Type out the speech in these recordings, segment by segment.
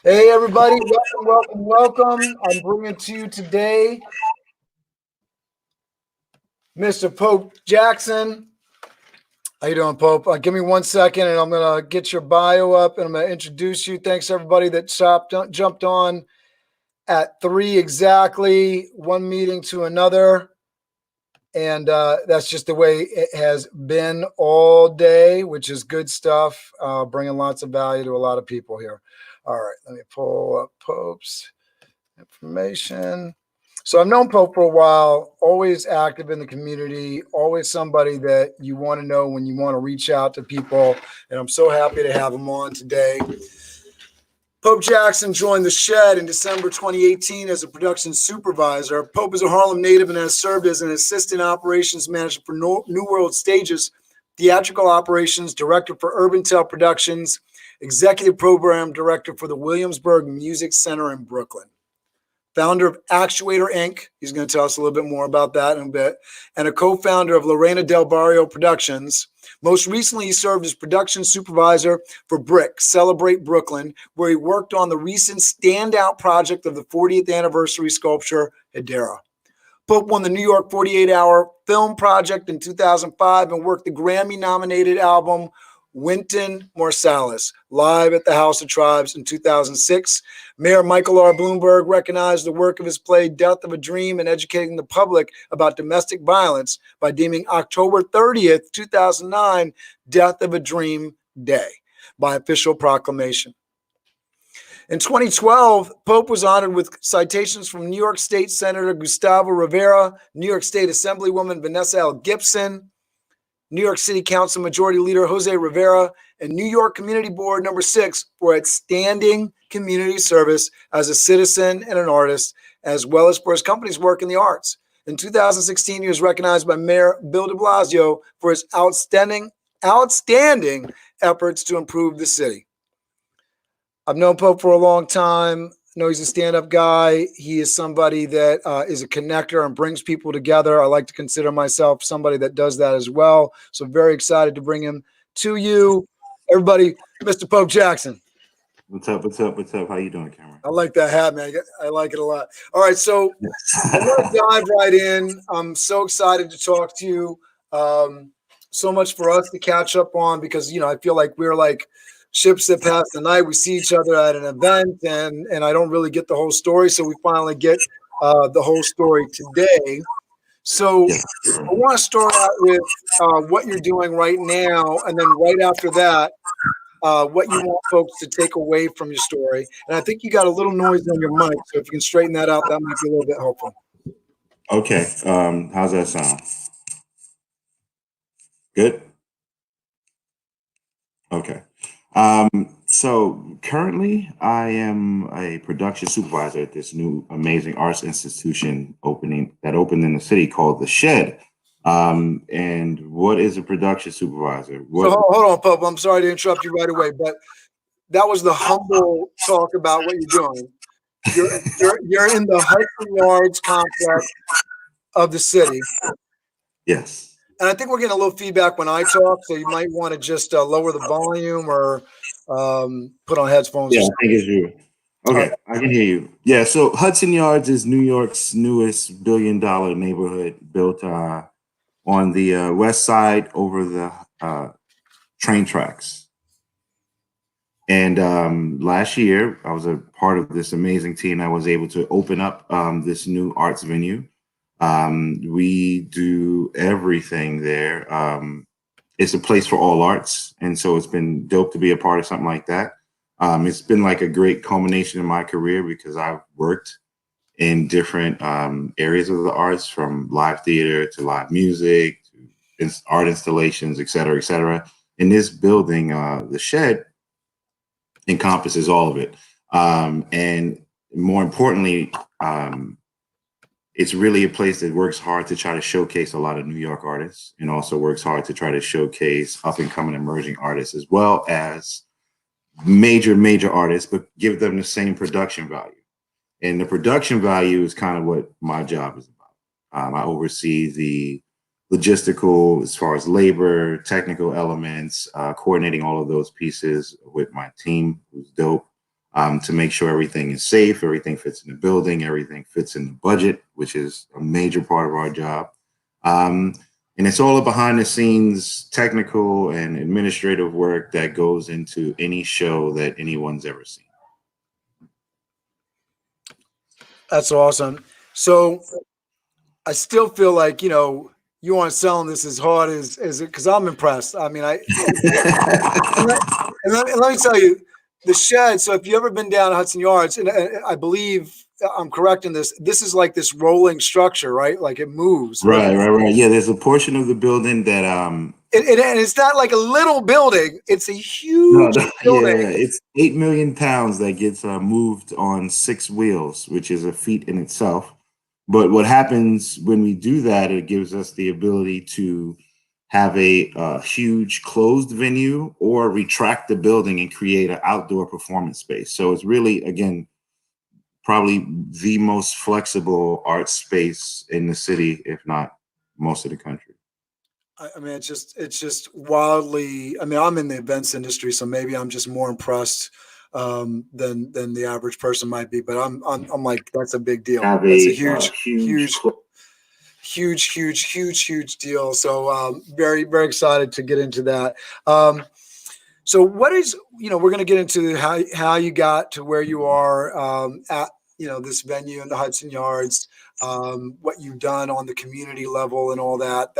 Hey, everybody. Welcome. I'm bringing to you today Mr. Pope Jackson. How you doing, Pope? Give me 1 second, and I'm going to get your bio up, and I'm going to introduce you. Thanks, everybody that jumped on at 3 exactly, one meeting to another. And that's just the way it has been all day, which is good stuff, bringing lots of value to a lot of people here. All right, let me pull up Pope's information. So I've known Pope for a while, always active in the community, always somebody that you want to know when you want to reach out to people. And I'm so happy to have him on today. Pope Jackson joined the Shed in December 2018 as a production supervisor. Pope is a Harlem native and has served as an assistant operations manager for New World Stages, theatrical operations director for Urbintel Productions, executive program director for the Williamsburg Music Center in Brooklyn, founder of Actuator Inc. He's going to tell us a little bit more about that in a bit, and a co-founder of Reina Del Barrio Productions. Most recently, he served as production supervisor for BRIC-Celebrate Brooklyn, where he worked on the recent standout project of the 40th anniversary sculpture, HEDERA. Pope won the New York 48-hour film project in 2005 and worked the Grammy-nominated album Wynton Marsalis, live at the House of Tribes in 2006. Mayor Michael R. Bloomberg recognized the work of his play Death of a Dream in educating the public about domestic violence by deeming October 30th, 2009, Death of a Dream Day by official proclamation. In 2012, Pope was honored with citations from New York State Senator Gustavo Rivera, New York State Assemblywoman Vanessa L. Gibson, New York City Council Majority Leader Jose Rivera, and New York Community Board number 6 for outstanding community service as a citizen and an artist, as well as for his company's work in the arts. In 2016, he was recognized by Mayor Bill de Blasio for his outstanding efforts to improve the city. I've known Pope for a long time. I know he's a stand-up guy. He is somebody that is a connector and brings people together. I like to consider myself somebody that does that as well. So very excited to bring him to you. Everybody, Mr. Pope Jackson. What's up? What's up? What's up? How you doing, Cameron? I like that hat, man. I like it a lot. All right, so I'm going to dive right in. I'm so excited to talk to you. So much for us to catch up on because, I feel like we're like ships that pass the night. We see each other at an event, and I don't really get the whole story. So we finally get the whole story today. So I want to start out with what you're doing right now, and then right after that, what you want folks to take away from your story. And I think you got a little noise on your mic, so if you can straighten that out, that might be a little bit helpful. Okay. How's that sound? Good? Okay. So currently I am a production supervisor at this new amazing arts institution that opened in the city called The Shed. And what is a production supervisor? So hold on, Pope. I'm sorry to interrupt you right away, but that was the humble talk about what you're doing. You're in the Hudson Yards complex of the city. Yes. And I think we're getting a little feedback when I talk, so you might want to just lower the volume or put on headphones. Yeah, I think it's you. Okay, I can hear you. Yeah, so Hudson Yards is New York's newest billion-dollar neighborhood built on the west side over the train tracks. And last year, I was a part of this amazing team. I was able to open up this new arts venue. We do everything there. It's a place for all arts. And so it's been dope to be a part of something like that. It's been like a great culmination in my career because I've worked in different areas of the arts, from live theater to live music, to art installations, et cetera, et cetera. In this building, the Shed encompasses all of it. And more importantly, it's really a place that works hard to try to showcase a lot of New York artists, and also works hard to try to showcase up and coming emerging artists, as well as major artists, but give them the same production value. And the production value is kind of what my job is about. I oversee the logistical, as far as labor, technical elements, coordinating all of those pieces with my team, who's dope. to make sure everything is safe, everything fits in the building, everything fits in the budget, which is a major part of our job. And it's all the behind the scenes technical and administrative work that goes into any show that anyone's ever seen. That's awesome. So I still feel like, you aren't selling this as hard as it, because I'm impressed. I mean, and let me tell you, the shed. So if you've ever been down Hudson Yards, and I believe I'm correct in this, this is like this rolling structure, right? Like it moves. Right. Yeah, there's a portion of the building that and it's not like a little building; it's a huge building. Yeah, it's 8 million pounds that gets moved on 6 wheels, which is a feat in itself. But what happens when we do that, it gives us the ability to have a huge closed venue or retract the building and create an outdoor performance space. So it's really, again, probably the most flexible art space in the city, if not most of the country. I mean, it's just wildly. I mean, I'm in the events industry, so maybe I'm just more impressed than the average person might be. But I'm like, that's a big deal. That's a huge deal. So very, very excited to get into that. So what is, we're going to get into how you got to where you are at, this venue in the Hudson Yards, what you've done on the community level and all that.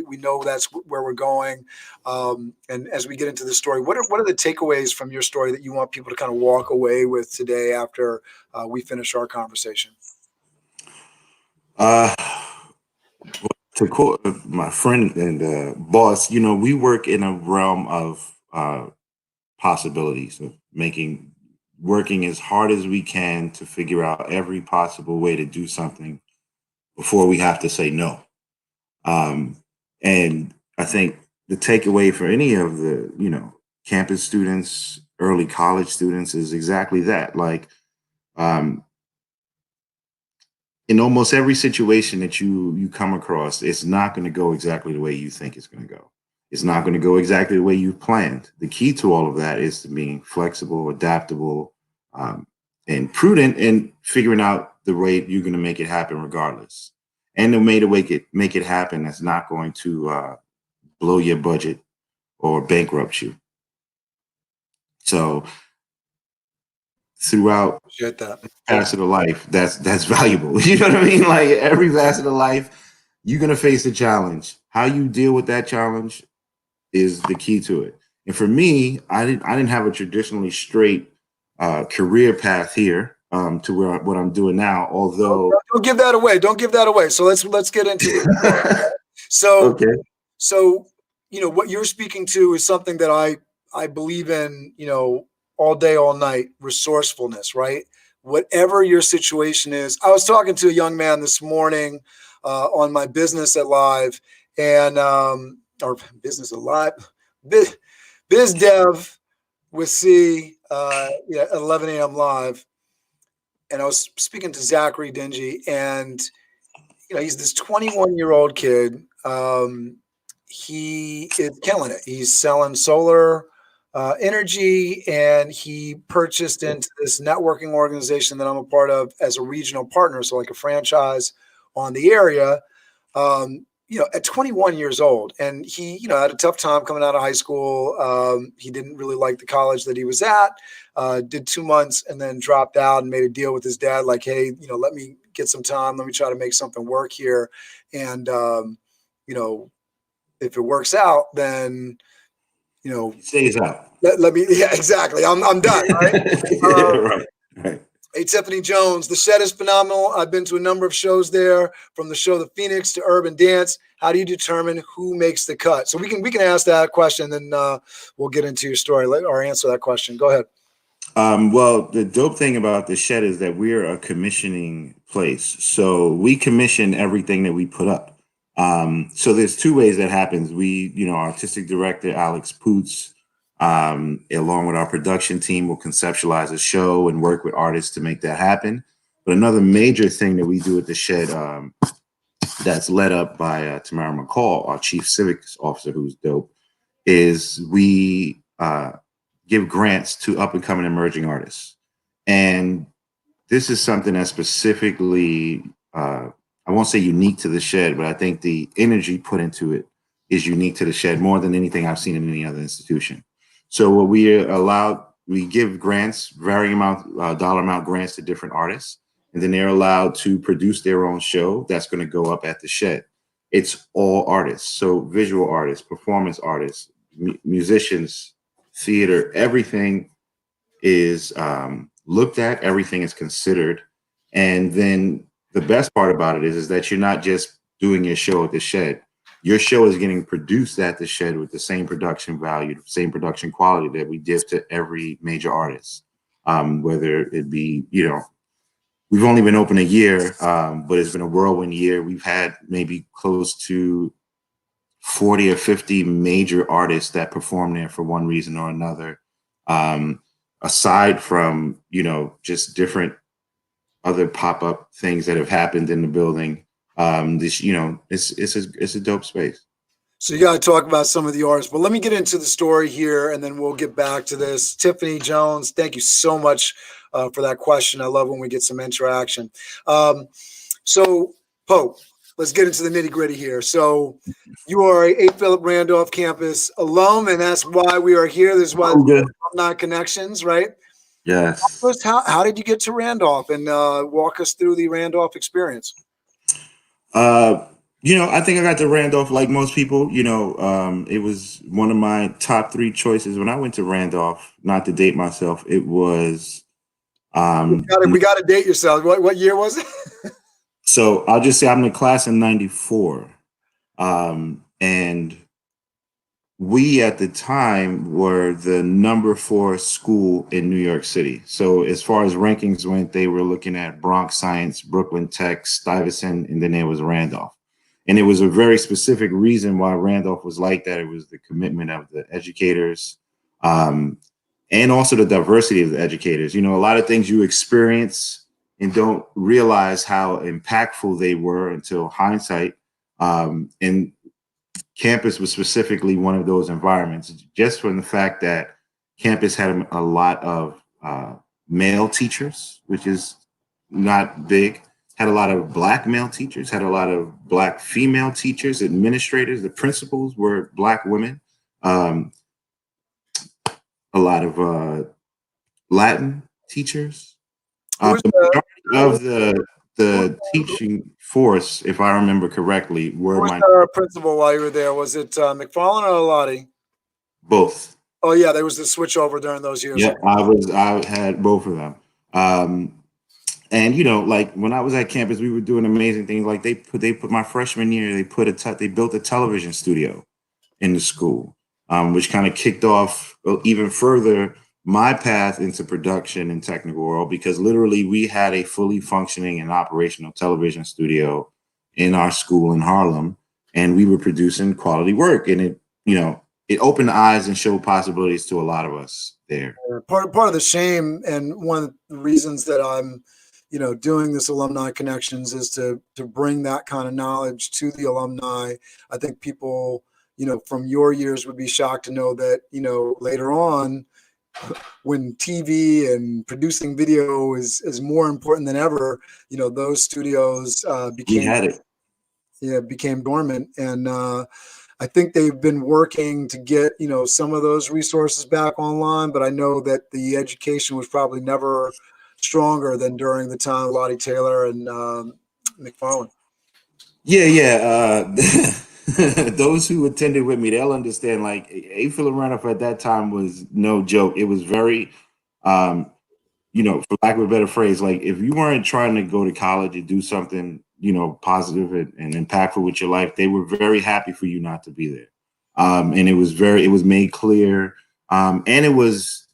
We know that's where we're going. And as we get into the story, what are the takeaways from your story that you want people to kind of walk away with today after we finish our conversation? To quote my friend and boss, we work in a realm of possibilities, of working as hard as we can to figure out every possible way to do something before we have to say no. And I think the takeaway for any of the, campus students, early college students is exactly that. Like, in almost every situation that you come across, it's not going to go exactly the way you think it's going to go. It's not going to go exactly the way you planned. The key to all of that is to being flexible, adaptable, and prudent in figuring out the way you're going to make it happen regardless. And the way to make it happen that's not going to blow your budget or bankrupt you. So throughout facet of life, that's valuable. You know what I mean? Like every facet of life, you're going to face a challenge. How you deal with that challenge is the key to it. And for me, I didn't have a traditionally straight career path here to what I'm doing now. Although don't give that away. Don't give that away. So let's get into it. So okay. So what you're speaking to is something that I believe in. All day, all night, resourcefulness. Right. Whatever your situation is. I was talking to a young man this morning on my Business at Live and. Or Business Alive, Biz Dev with C, 11 a.m. live. And I was speaking to Zachary Dingy, and he's this 21-year-old kid. He is killing it. He's selling solar energy, and he purchased into this networking organization that I'm a part of as a regional partner, so like a franchise on the area. At 21 years old, and he, had a tough time coming out of high school. He didn't really like the college that he was at, did 2 months and then dropped out and made a deal with his dad. Like, hey, let me get some time. Let me try to make something work here. And, if it works out, then, he stays out. Let me, yeah, exactly. I'm done. Right. Right. Hey, Tiffany Jones, the shed is phenomenal. I've been to a number of shows there, from the show The Phoenix to Urban Dance. How do you determine who makes the cut? So we can ask that question, then we'll get into your story or answer that question. Go ahead. Well, the dope thing about the shed is that we're a commissioning place. So we commission everything that we put up. So there's 2 ways that happens. We, our artistic director, Alex Poots, along with our production team, will conceptualize a show and work with artists to make that happen. But another major thing that we do at the shed that's led up by Tamara McCall, our chief civics officer, who's dope, is we give grants to up and coming emerging artists. And this is something that's specifically, I won't say unique to the Shed, but I think the energy put into it is unique to the Shed more than anything I've seen in any other institution. So what we are allowed, we give grants, varying dollar amount grants to different artists, and then they're allowed to produce their own show that's going to go up at the Shed. It's all artists, so visual artists, performance artists, musicians, theater, everything is looked at, everything is considered. And then the best part about it is that you're not just doing your show at the Shed. Your show is getting produced at the Shed with the same production value, the same production quality that we give to every major artist. Whether it be, you know, we've only been open a year, but it's been a whirlwind year. We've had maybe close to 40 or 50 major artists that perform there for one reason or another. Aside from, you know, just different other pop-up things that have happened in the building, this, you know, it's a dope space. So you got to talk about some of the artists, but let me get into the story here, and then we'll get back to this. Tiffany Jones, thank you so much for that question. I love when we get some interaction. So Pope, let's get into the nitty gritty here. So you are a Philip Randolph campus alum, and that's why we are here. This is why Alumni Connections, right? Yes. How did you get to Randolph, and walk us through the Randolph experience? You know, I think I got to Randolph like most people. You know, it was one of my top 3 choices when I went to Randolph. Not to date myself, it was. We got to date yourself. What year was it? So I'll just say I'm in the class in '94, and we at the time were the number 4 school in New York City. So as far as rankings went, they were looking at Bronx Science, Brooklyn Tech, Stuyvesant, and then there was Randolph. And it was a very specific reason why Randolph was like that. It was the commitment of the educators, and also the diversity of the educators. You know, a lot of things you experience and don't realize how impactful they were until hindsight. And campus was specifically one of those environments, just from the fact that campus had a lot of male teachers, which is not big, had a lot of Black male teachers, had a lot of Black female teachers, administrators, the principals were Black women, a lot of Latin teachers. The majority of the teaching force, if I remember correctly, were my principal while you were there. Was it McFarland or Lottie? Both. Oh yeah, there was the switch over during those years. Yeah, I had both of them. And you know, like when I was at campus, we were doing amazing things. Like they put my freshman year, they built a television studio in the school, which kind of kicked off even further my path into production and technical world, because literally we had a fully functioning and operational television studio in our school in Harlem, and we were producing quality work. And it, you know, it opened eyes and showed possibilities to a lot of us there. Part of the shame, and one of the reasons that I'm, you know, doing this Alumni Connections is to bring that kind of knowledge to the alumni. I think people, you know, from your years would be shocked to know that, you know, later on, when TV and producing video is more important than ever, you know, those studios became dormant. And I think they've been working to get, you know, some of those resources back online, but I know that the education was probably never stronger than during the time of Lottie Taylor and McFarland. Yeah. Those who attended with me, they'll understand, like, A. Philip Randolph at that time was no joke. It was very, you know, for lack of a better phrase, like if you weren't trying to go to college and do something, you know, positive and impactful with your life, they were very happy for you not to be there. And it was made clear. And it was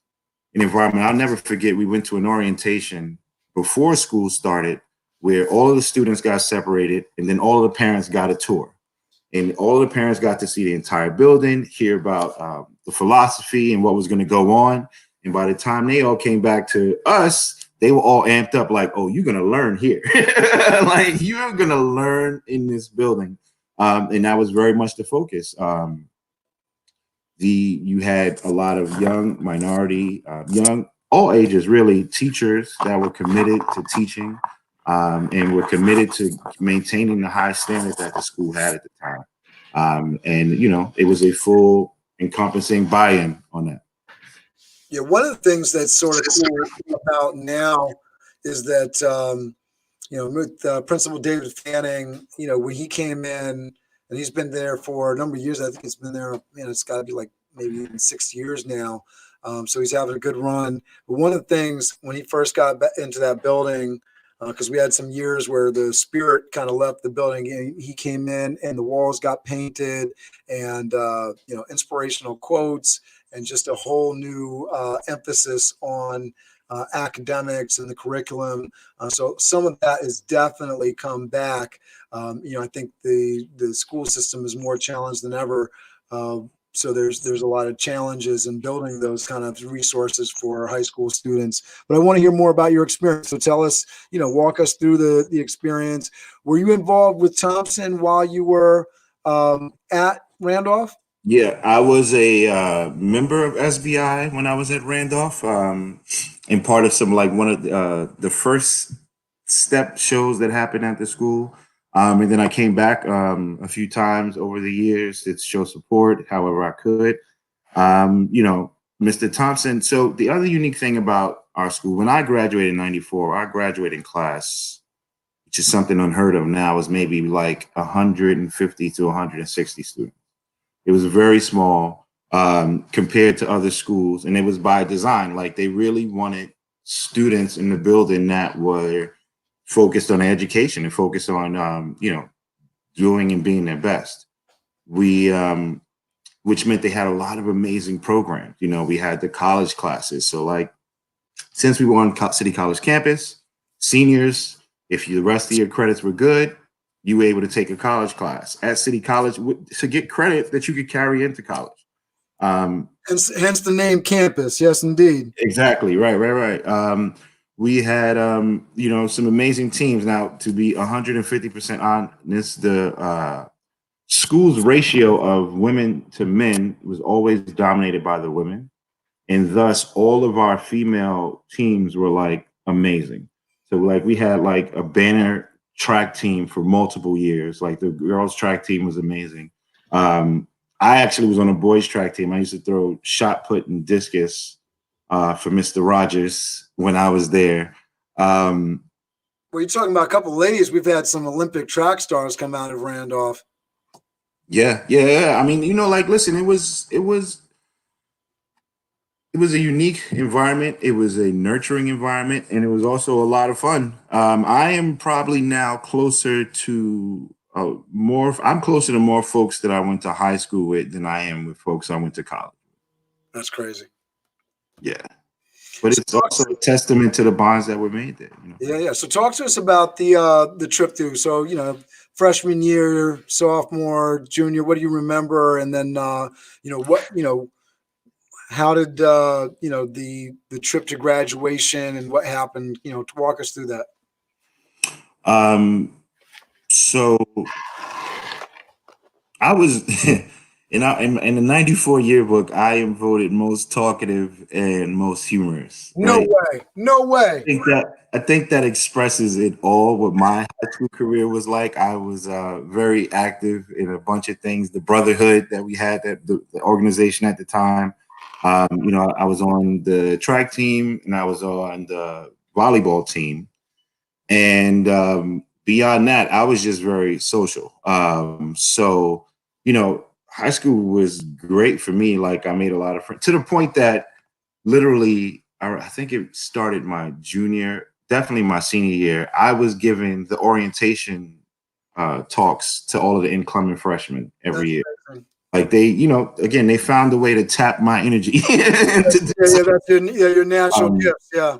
an environment I'll never forget. We went to an orientation before school started where all of the students got separated, and then all of the parents got a tour. And all of the parents got to see the entire building, hear about the philosophy and what was going to go on. And by the time they all came back to us, they were all amped up like, oh, you're going to learn here. Like, you're going to learn in this building. And that was very much the focus. You had a lot of young minority, young all ages, really, teachers that were committed to teaching and were committed to maintaining the high standard that the school had at the time. And, you know, it was a full encompassing buy-in on that. Yeah, one of the things that's sort of cool about now is that, you know, with Principal David Fanning, you know, when he came in, and he's been there for a number of years. I think it's been there, you know, it's got to be like maybe even 6 years now. So he's having a good run. But one of the things when he first got into that building, because we had some years where the spirit kind of left the building, and he came in and the walls got painted, and you know, inspirational quotes, and just a whole new emphasis on academics and the curriculum. So some of that has definitely come back. You know, I think the school system is more challenged than ever. So there's a lot of challenges in building those kind of resources for high school students. But I want to hear more about your experience. So tell us, you know, walk us through the experience. Were you involved with Thompson while you were at Randolph? Yeah, I was a member of SBI when I was at Randolph, and part of some, like, one of the first step shows that happened at the school. And then I came back a few times over the years to show support however I could. You know, Mr. Thompson. So the other unique thing about our school, when I graduated in '94, our graduating class, which is something unheard of now, is maybe like 150 to 160 students. It was very small compared to other schools, and it was by design. Like, they really wanted students in the building that were focused on education and focused on, you know, doing and being their best. We, which meant they had a lot of amazing programs. You know, we had the college classes. So, like, since we were on City College campus, seniors, if the rest of your credits were good, you were able to take a college class at City College to get credit that you could carry into college. Hence the name campus. Yes, indeed. Exactly. Right. We had, you know, some amazing teams. Now, to be 150% honest, the school's ratio of women to men was always dominated by the women. And thus, all of our female teams were, like, amazing. So, like, we had, like, a banner track team for multiple years. Like, the girls' track team was amazing. I actually was on a boys' track team. I used to throw shot put and discus for Mr. Rogers when I was there. Well, you're talking about a couple of ladies. We've had some Olympic track stars come out of Randolph. Yeah. I mean, you know, like, listen, it was a unique environment. It was a nurturing environment, and it was also a lot of fun. I am probably now closer to I'm closer to more folks that I went to high school with than I am with folks I went to college. That's crazy. Yeah. But it's also a testament to the bonds that were made there. You know? Yeah. So talk to us about the trip through. So, you know, freshman year, sophomore, junior, what do you remember? And then, you know, what, you know, how did, you know, the trip to graduation and what happened, you know, to walk us through that? So I was in the '94 yearbook, I am voted most talkative and most humorous. Right? No way. I think that expresses it all. What my high school career was like. I was very active in a bunch of things. The brotherhood that we had, the organization at the time. You know, I was on the track team and I was on the volleyball team. And beyond that, I was just very social. So, you know, high school was great for me. Like, I made a lot of friends, to the point that literally, I think it started my junior, definitely my senior year. I was giving the orientation talks to all of the incoming freshmen every year. Like, they, you know, again, they found a way to tap my energy. That's your natural gifts. Yeah.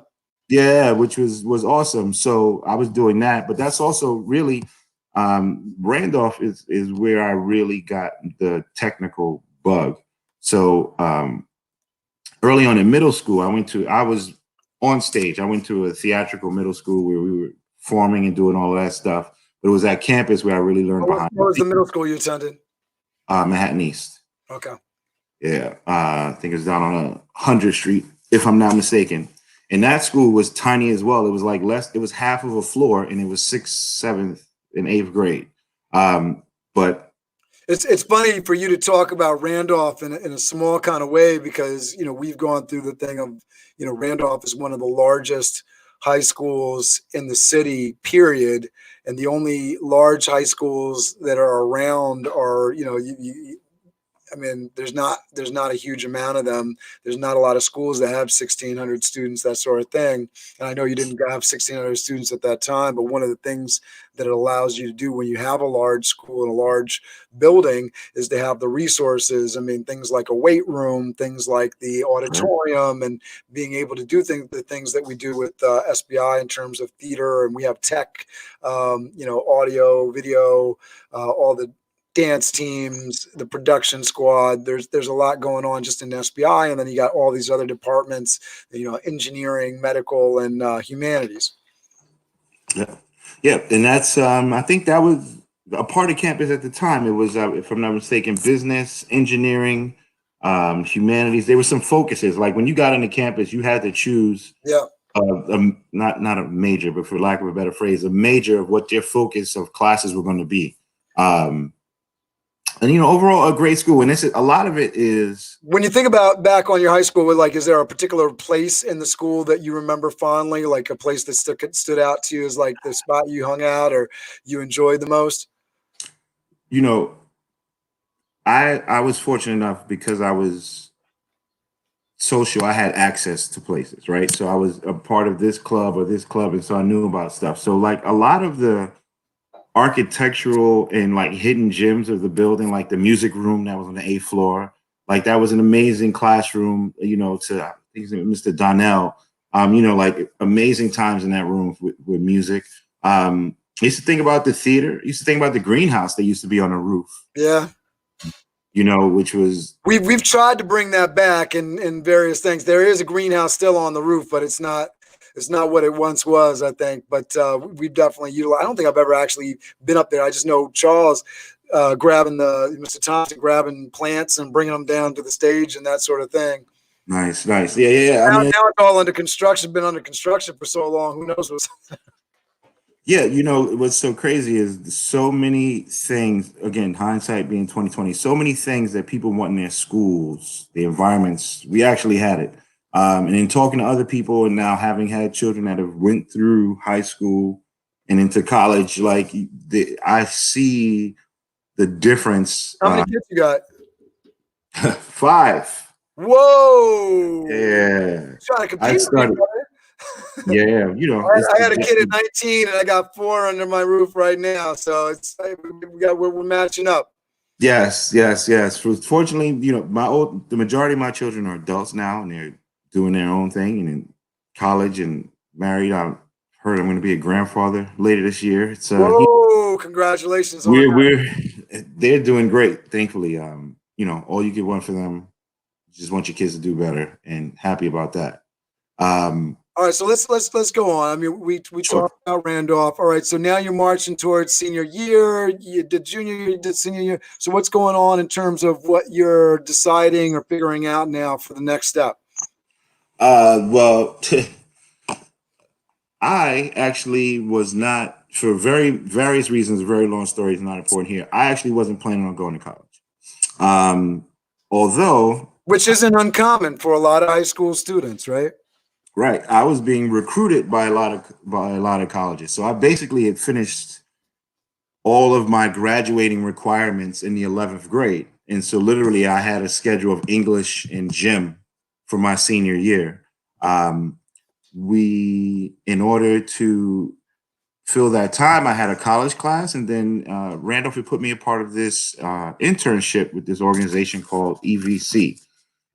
Yeah, which was awesome. So I was doing that, but that's also really Randolph is where I really got the technical bug. So early on in middle school, I was on stage. I went to a theatrical middle school where we were performing and doing all of that stuff. But it was at campus where I really learned What was the middle school you attended? Manhattan East. Okay. Yeah, I think it's down on 100th Street, if I'm not mistaken. And that school was tiny as well. It was like it was half of a floor, and it was 6th, 7th, and 8th grade. But it's funny for you to talk about Randolph in a small kind of way, because, you know, we've gone through the thing of, you know, Randolph is one of the largest high schools in the city, period. And the only large high schools that are around are, you know, I mean, there's not a huge amount of them. There's not a lot of schools that have 1,600 students, that sort of thing. And I know you didn't have 1,600 students at that time, but one of the things that it allows you to do when you have a large school and a large building is to have the resources. I mean, things like a weight room, things like the auditorium, and being able to do the things that we do with SBI in terms of theater, and we have tech, you know, audio, video, all the dance teams, the production squad. There's a lot going on just in SBI, and then you got all these other departments, you know, engineering, medical, and humanities. Yeah, and that's I think that was a part of campus at the time. It was, if I'm not mistaken, business, engineering, humanities. There were some focuses. Like when you got into campus, you had to choose. Yeah. Not a major, but for lack of a better phrase, a major of what your focus of classes were going to be. And, you know, overall, a great school. And a lot of it is. When you think about back on your high school, like, is there a particular place in the school that you remember fondly, like a place that stood out to you as like the spot you hung out or you enjoyed the most? You know, I was fortunate enough because I was social. I had access to places, right? So I was a part of this club or this club, and so I knew about stuff. So like a lot of the architectural and like hidden gems of the building, like the music room that was on the 8th floor, like that was an amazing classroom, you know, to I think Mr. Donnell, you know, like amazing times in that room with music. I used to think about the theater. I used to think about the greenhouse that used to be on the roof. Yeah. You know, which was we've tried to bring that back in various things. There is a greenhouse still on the roof, but it's not what it once was, I think. But we definitely utilize. I don't think I've ever actually been up there. I just know Charles Mr. Thompson grabbing plants and bringing them down to the stage and that sort of thing. Nice. Yeah. Now it's all under construction. Been under construction for so long. Who knows what's. Yeah, you know, what's so crazy is so many things, again, hindsight being 2020, so many things that people want in their schools, the environments, we actually had it. And in talking to other people and now having had children that have went through high school and into college, like I see the difference. How many kids you got? 5. Whoa. Yeah. Trying to compete. Yeah, you know, I had a kid at 19 and I got 4 under my roof right now. So we're matching up. Yes. Fortunately, you know, the majority of my children are adults now and they're doing their own thing and in college and married. I heard I'm going to be a grandfather later this year. It's congratulations. They're doing great, thankfully. You know, all you could want for them, you just want your kids to do better, and happy about that. All right, so let's go on. I mean, we talked about Randolph. All right, so now you're marching towards senior year. You did junior year, you did senior year. So what's going on in terms of what you're deciding or figuring out now for the next step? Well, I actually was not, for various reasons, very long story is not important here. I actually wasn't planning on going to college. Although, which isn't uncommon for a lot of high school students, right? Right. I was being recruited by a lot of colleges. So I basically had finished all of my graduating requirements in the 11th grade. And so literally I had a schedule of English and gym for my senior year. In order to fill that time, I had a college class, and then Randolph had put me a part of this internship with this organization called EVC.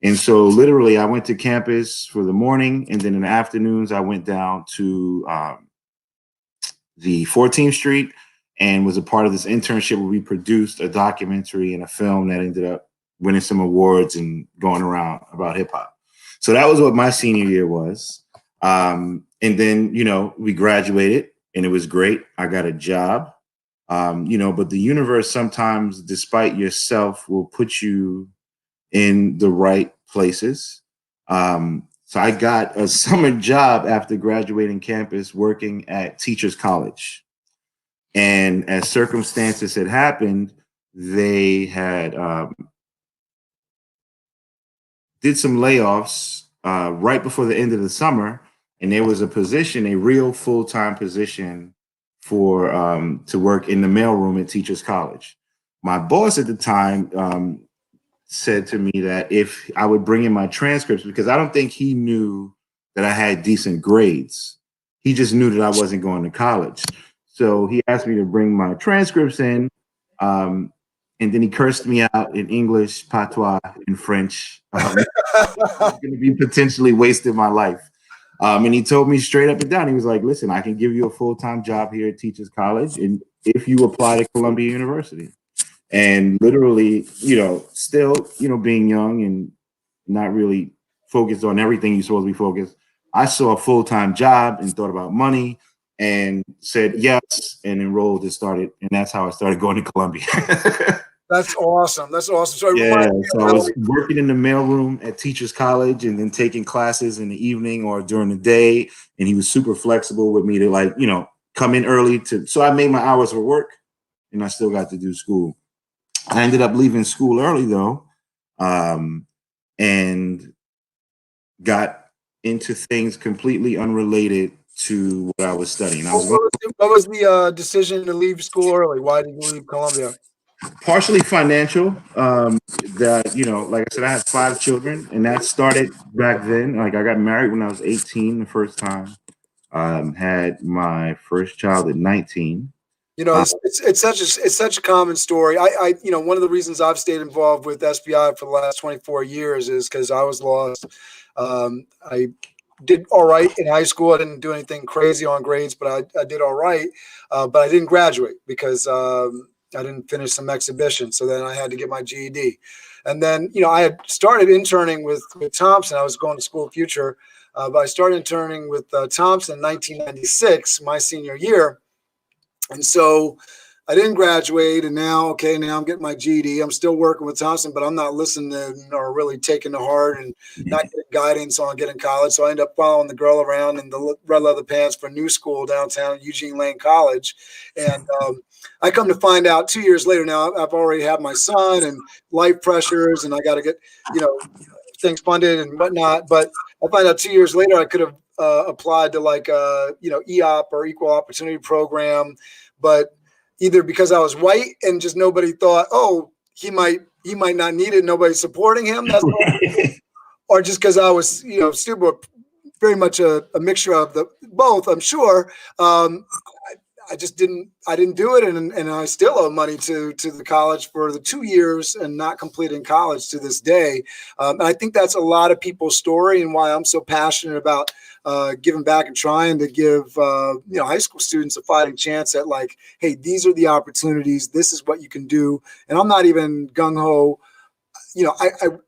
And so literally I went to campus for the morning, and then in the afternoons, I went down to the 14th Street and was a part of this internship where we produced a documentary and a film that ended up winning some awards and going around about hip hop. So that was what my senior year was. And then, you know, we graduated and it was great. I got a job, you know, but the universe sometimes, despite yourself, will put you in the right places. So I got a summer job after graduating campus working at Teachers College. And as circumstances had happened, they had did some layoffs right before the end of the summer. And there was a position, a real full-time position for to work in the mailroom at Teachers College. My boss at the time said to me that if I would bring in my transcripts, because I don't think he knew that I had decent grades. He just knew that I wasn't going to college. So he asked me to bring my transcripts in, and then he cursed me out in English, patois, in French. I'm going to be potentially wasting my life. And he told me straight up and down, he was like, listen, I can give you a full-time job here at Teachers College, and if you apply to Columbia University. And literally, still, being young and not really focused on everything you're supposed to be focused, I saw a full-time job and thought about money and said yes and enrolled and started. And that's how I started going to Columbia. That's awesome. That's awesome. So, so I was working in the mailroom at Teachers College and then taking classes in the evening or during the day. And he was super flexible with me to come in early so I made my hours for work and I still got to do school. I ended up leaving school early though, and got into things completely unrelated to what I was studying. What was the decision to leave school early? Why did you leave Columbia? Partially financial. That like I said, I had 5 children, and that started back then. Like I got married when I was 18 the first time. Had my first child at 19. It's such a common story. I one of the reasons I've stayed involved with SBI for the last 24 years is because I was lost. I did all right in high school. I didn't do anything crazy on grades, but I did all right. But I didn't graduate because I didn't finish some exhibition. So then I had to get my GED. And then, I had started interning with Thompson. I was going to School of Future, but I started interning with Thompson in 1996, my senior year. And so I didn't graduate, and now I'm getting my GED. I'm still working with Thompson, but I'm not listening or really taking to heart and not getting guidance on getting college. So I ended up following the girl around in the red leather pants for New School downtown Eugene Lane College. And I come to find out 2 years later now, I've already had my son and life pressures, and I got to get, things funded and whatnot. But I find out 2 years later, I could have applied to EOP or Equal Opportunity Program, but either because I was white and just nobody thought, oh, he might not need it, nobody's supporting him, or just because I was stupid, very much a mixture of the both, I'm sure. I didn't do it, and I still owe money to the college for the 2 years and not completing college to this day. And I think that's a lot of people's story and why I'm so passionate about giving back and trying to give high school students a fighting chance at hey, these are the opportunities. This is what you can do. And I'm not even gung ho.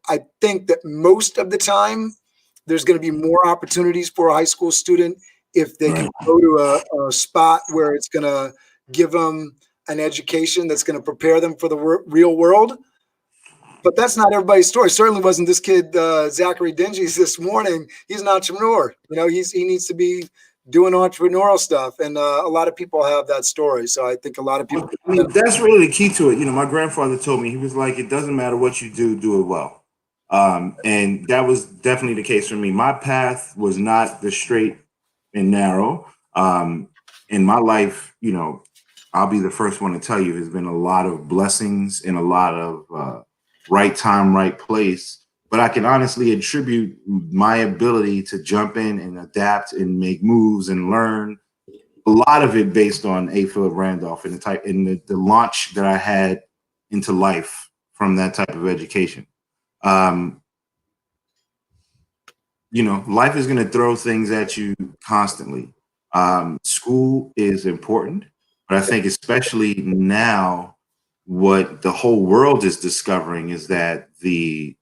I think that most of the time there's going to be more opportunities for a high school student if they can go to a spot where it's going to give them an education that's going to prepare them for the real world. But that's not everybody's story. Certainly wasn't this kid, Zachary Dingy's this morning. He's an entrepreneur. He needs to be doing entrepreneurial stuff. And a lot of people have that story. So I think a lot of people. That's really the key to it. My grandfather told me, he was like, it doesn't matter what you do it well. And that was definitely the case for me. My path was not the straight and narrow. In my life, I'll be the first one to tell you, there's been a lot of blessings and a lot of right time, right place. But I can honestly attribute my ability to jump in and adapt and make moves and learn, a lot of it based on A. Philip Randolph and the launch that I had into life from that type of education. Life is going to throw things at you constantly. School is important, but I think especially now, what the whole world is discovering is that the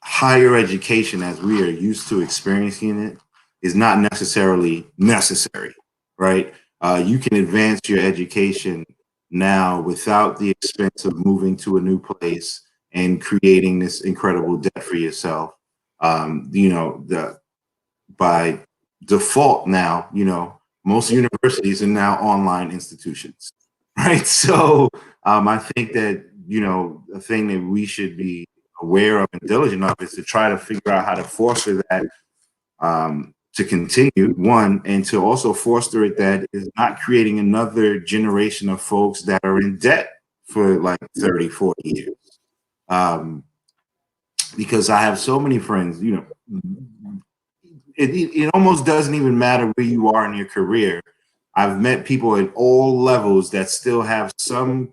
higher education, as we are used to experiencing it, is not necessarily necessary, right? You can advance your education now without the expense of moving to a new place and creating this incredible debt for yourself. You know, by default now, you know, most universities are now online institutions, right? So I think that, you know, the thing that we should be aware of and diligent of is to try to figure out how to foster that to continue, one, and to also foster it that is not creating another generation of folks that are in debt for like 30, 40 years. Because I have so many friends, you know, it almost doesn't even matter where you are in your career. I've met people at all levels that still have some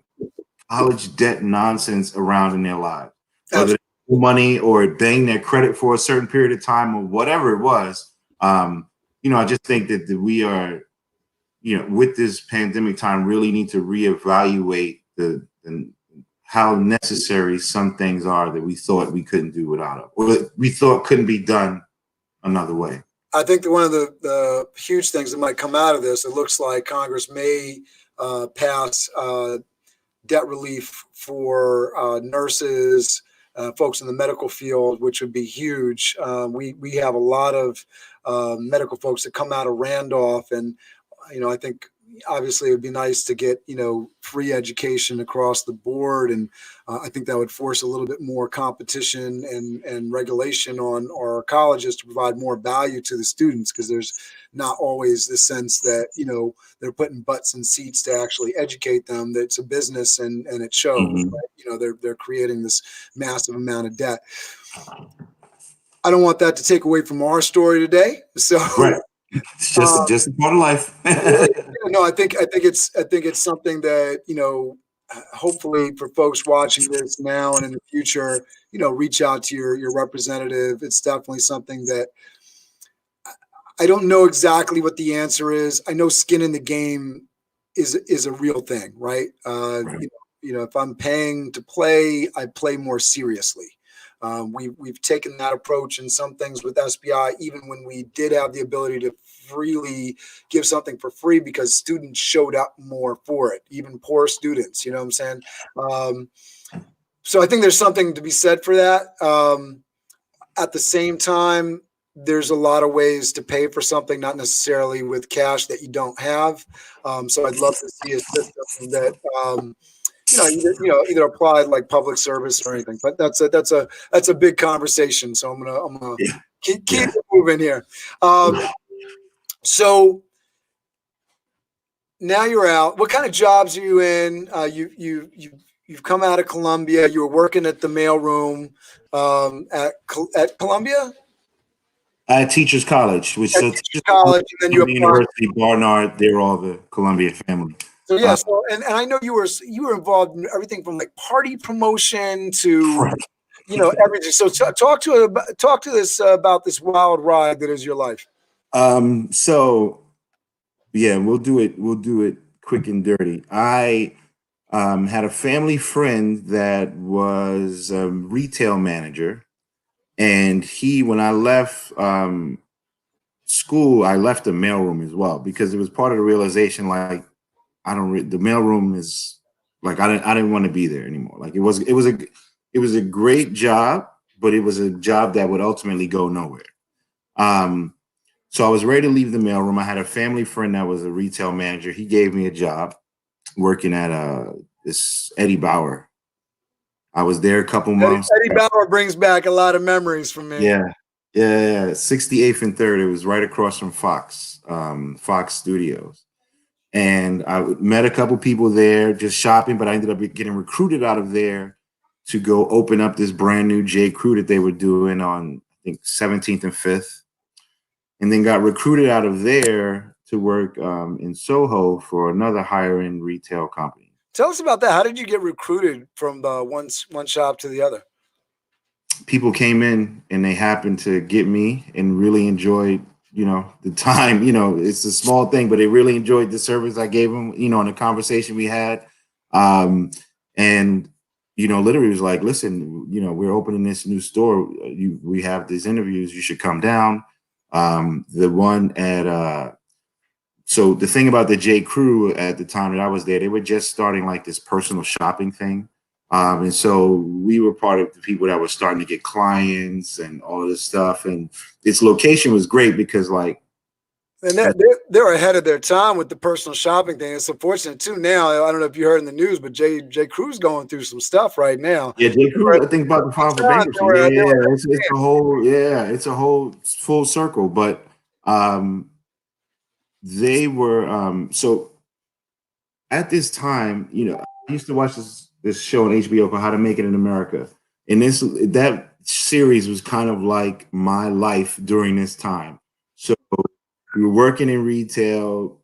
college debt nonsense around in their lives, whether it's money or paying their credit for a certain period of time or whatever it was. You know, I just think that we are, you know, with this pandemic time, really need to reevaluate how necessary some things are that we thought we couldn't do without, or we thought couldn't be done another way. I think that one of the huge things that might come out of this, it looks like Congress may pass debt relief for nurses, folks in the medical field, which would be huge. We have a lot of medical folks that come out of Randolph, and you know, I think obviously it would be nice to get, you know, free education across the board, and I think that would force a little bit more competition and regulation on our colleges to provide more value to the students, because there's not always the sense that, you know, they're putting butts in seats to actually educate them. That's a business, and it shows. Mm-hmm. Right? You know, they're creating this massive amount of debt. I don't want that to take away from our story today. So. Right. It's just a part of life. No, I think it's something that, you know, hopefully for folks watching this now and in the future, you know, reach out to your representative. It's definitely something that I don't know exactly what the answer is. I know skin in the game is a real thing, right? Right. You know, if I'm paying to play, I play more seriously. We've taken that approach in some things with SBI, even when we did have the ability to freely give something for free, because students showed up more for it, even poor students, you know what I'm saying? So I think there's something to be said for that. At the same time, there's a lot of ways to pay for something, not necessarily with cash that you don't have. So I'd love to see a system that, either applied like public service or anything, but that's a big conversation. So I'm gonna keep it moving here. So now you're out. What kind of jobs are you in? You've come out of Columbia. You were working at the mailroom at Columbia. At Teachers College, which at Teachers College, and then you applied. University, Barnard, they're all the Columbia family. So yeah, and I know you were involved in everything from like party promotion to you know, everything. So talk to us about this wild ride that is your life. So yeah, we'll do it quick and dirty. I had a family friend that was a retail manager, and when I left school, I left the mailroom as well, because it was part of the realization, like, the mailroom is like, I didn't want to be there anymore. Like it was a great job, but it was a job that would ultimately go nowhere. So I was ready to leave the mailroom. I had a family friend that was a retail manager. He gave me a job working at this Eddie Bauer. I was there a couple months. Eddie Bauer brings back a lot of memories for me. Yeah. 68th and 3rd. It was right across from Fox Studios. And I met a couple people there just shopping, but I ended up getting recruited out of there to go open up this brand new J. Crew that they were doing on, I think, 17th and 5th. And then got recruited out of there to work in Soho for another higher end retail company. Tell us about that. How did you get recruited from one shop to the other? People came in and they happened to get me and really enjoyed, you know, the time. You know, it's a small thing, but they really enjoyed the service I gave them, you know, and the conversation we had. And, you know, literally was like, listen, you know, we're opening this new store. We have these interviews. You should come down. The one at so the thing about the J. Crew at the time that I was there, they were just starting like this personal shopping thing. And so we were part of the people that were starting to get clients and all of this stuff. And its location was great because like, and they're ahead of their time with the personal shopping thing. It's unfortunate too now. I don't know if you heard in the news, but J. Crew's going through some stuff right now. Yeah, J. Crew, I think about to file for bankruptcy. It's a whole full circle. But they were so at this time, you know, I used to watch this show on HBO called How to Make It in America. And that series was kind of like my life during this time. So we were working in retail,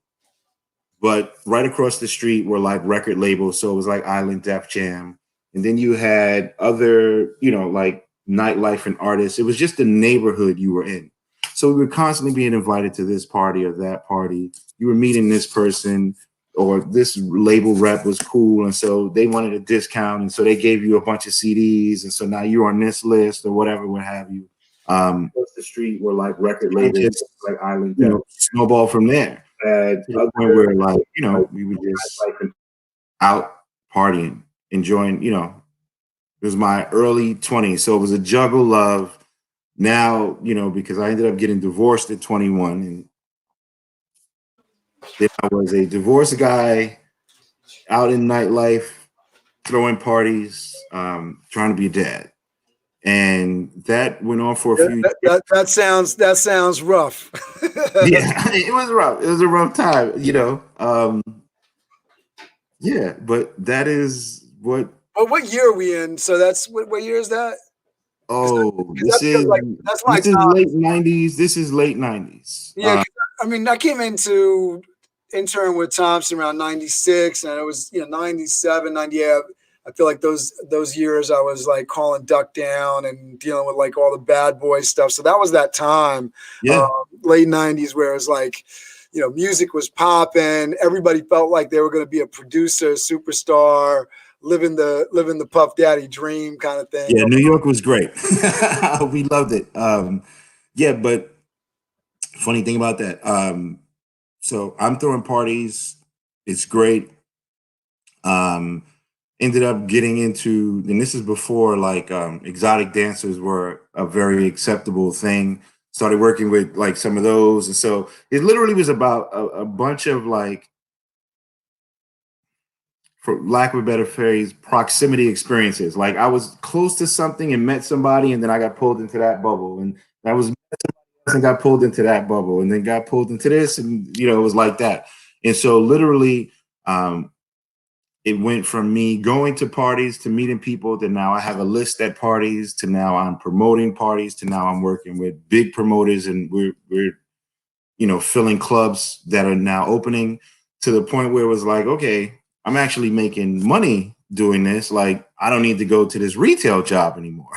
but right across the street were like record labels. So it was like Island Def Jam. And then you had other, you know, like nightlife and artists. It was just the neighborhood you were in. So we were constantly being invited to this party or that party. You were meeting this person, or this label rep was cool. And so they wanted a discount. And so they gave you a bunch of CDs. And so now you're on this list or whatever, what have you. Across the street were like record labels, like Island, you know, snowball from there. Where like, you know, we were just like out partying, enjoying, you know, it was my early 20s. So it was a juggle of now, you know, because I ended up getting divorced at 21. And then I was a divorced guy out in nightlife, throwing parties, trying to be a dad. And that went on for a few years. That sounds rough. Yeah, it was rough. It was a rough time, you know. Yeah, but that is what. Well, what year are we in? So that's what year is that? Oh, this is late 90s. This is late 90s. Yeah, I mean, I came into intern with Thompson around 96, and it was, you know, 97, 98. I feel like those years I was like calling Duck Down and dealing with like all the bad boy stuff. So that was that time, late 90s, where it was like, you know, music was popping. Everybody felt like they were going to be a producer, superstar, living the Puff Daddy dream kind of thing. Yeah, New York was great. We loved it. Yeah, but funny thing about that. So I'm throwing parties. It's great. Ended up getting into, and this is before like exotic dancers were a very acceptable thing. Started working with like some of those. And so it literally was about a bunch of like, for lack of a better phrase, proximity experiences. Like I was close to something and met somebody, and then I got pulled into that bubble. And I was and got pulled into that bubble, and then got pulled into this, and you know, it was like that. And so literally, it went from me going to parties to meeting people to now I have a list at parties to now I'm promoting parties to now I'm working with big promoters, and we're you know, filling clubs that are now opening, to the point where it was like, okay, I'm actually making money doing this. Like I don't need to go to this retail job anymore.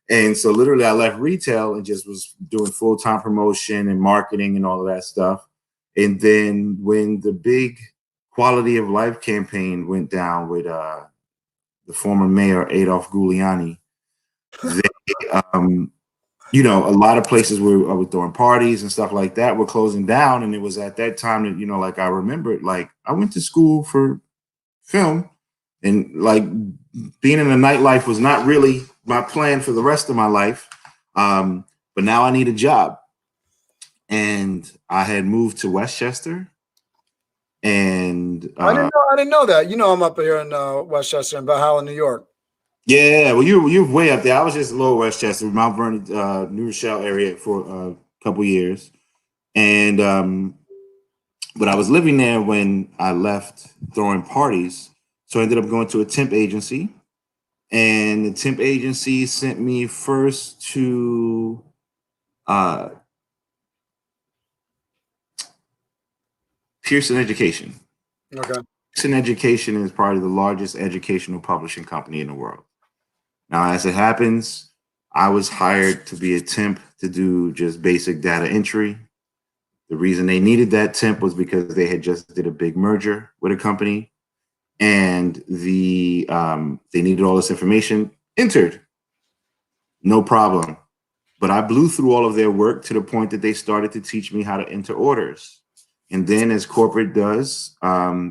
And so literally I left retail and just was doing full-time promotion and marketing and all of that stuff. And then when the big quality of life campaign went down with the former mayor, Adolph Giuliani, they, you know, a lot of places where I was throwing parties and stuff like that were closing down. And it was at that time that, you know, like I remembered, like I went to school for film, and like being in the nightlife was not really my plan for the rest of my life. But now I need a job. And I had moved to Westchester. And I didn't know that. You know, I'm up here in Westchester, in Valhalla, New York. Yeah, well, you're way up there. I was just lower Westchester, Mount Vernon, New Rochelle area for a couple years, and but I was living there when I left throwing parties. So I ended up going to a temp agency, and the temp agency sent me first to Pearson Education. Okay. Pearson Education is probably the largest educational publishing company in the world. Now, as it happens, I was hired to be a temp to do just basic data entry. The reason they needed that temp was because they had just did a big merger with a company, and they needed all this information entered. No problem. But I blew through all of their work to the point that they started to teach me how to enter orders. And then, as corporate does,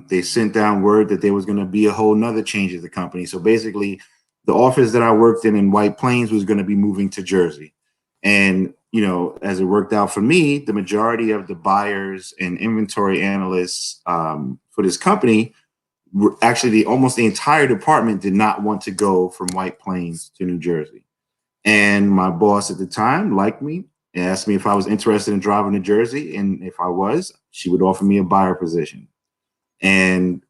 they sent down word that there was going to be a whole nother change at the company. So basically, the office that I worked in White Plains was going to be moving to Jersey. And, as it worked out for me, the majority of the buyers and inventory analysts for this company were actually almost the entire department did not want to go from White Plains to New Jersey. And my boss at the time liked me and asked me if I was interested in driving to Jersey. And if I was, she would offer me a buyer position. And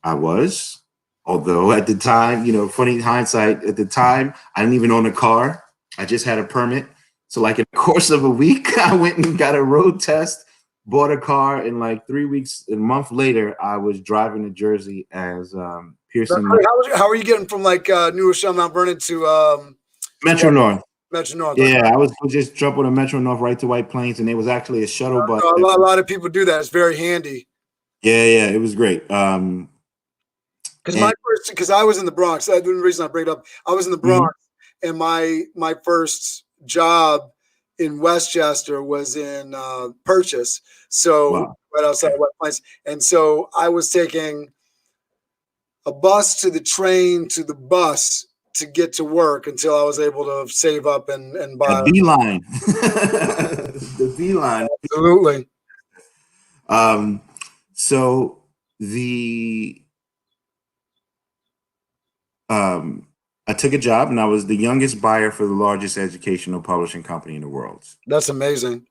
I was, although at the time, funny hindsight, at the time, I didn't even own a car. I just had a permit. So like in the course of a week, I went and got a road test, bought a car, and like 3 weeks, a month later, I was driving to Jersey as Pearson. How are you getting from like New Rochelle, Mount Vernon to Metro North? Metro North. Yeah, I was just jump on a Metro North right to White Plains, and there was actually a shuttle bus. A lot of people do that. It's very handy. Yeah, it was great. Because I was in the Bronx. The reason I bring it up, I was in the Bronx, and my first job in Westchester was in APRCHS, so right outside of White Plains. And so I was taking a bus to the train to the bus to get to work until I was able to save up and buy a beeline. The beeline. Absolutely. So I took a job, and I was the youngest buyer for the largest educational publishing company in the world. That's amazing.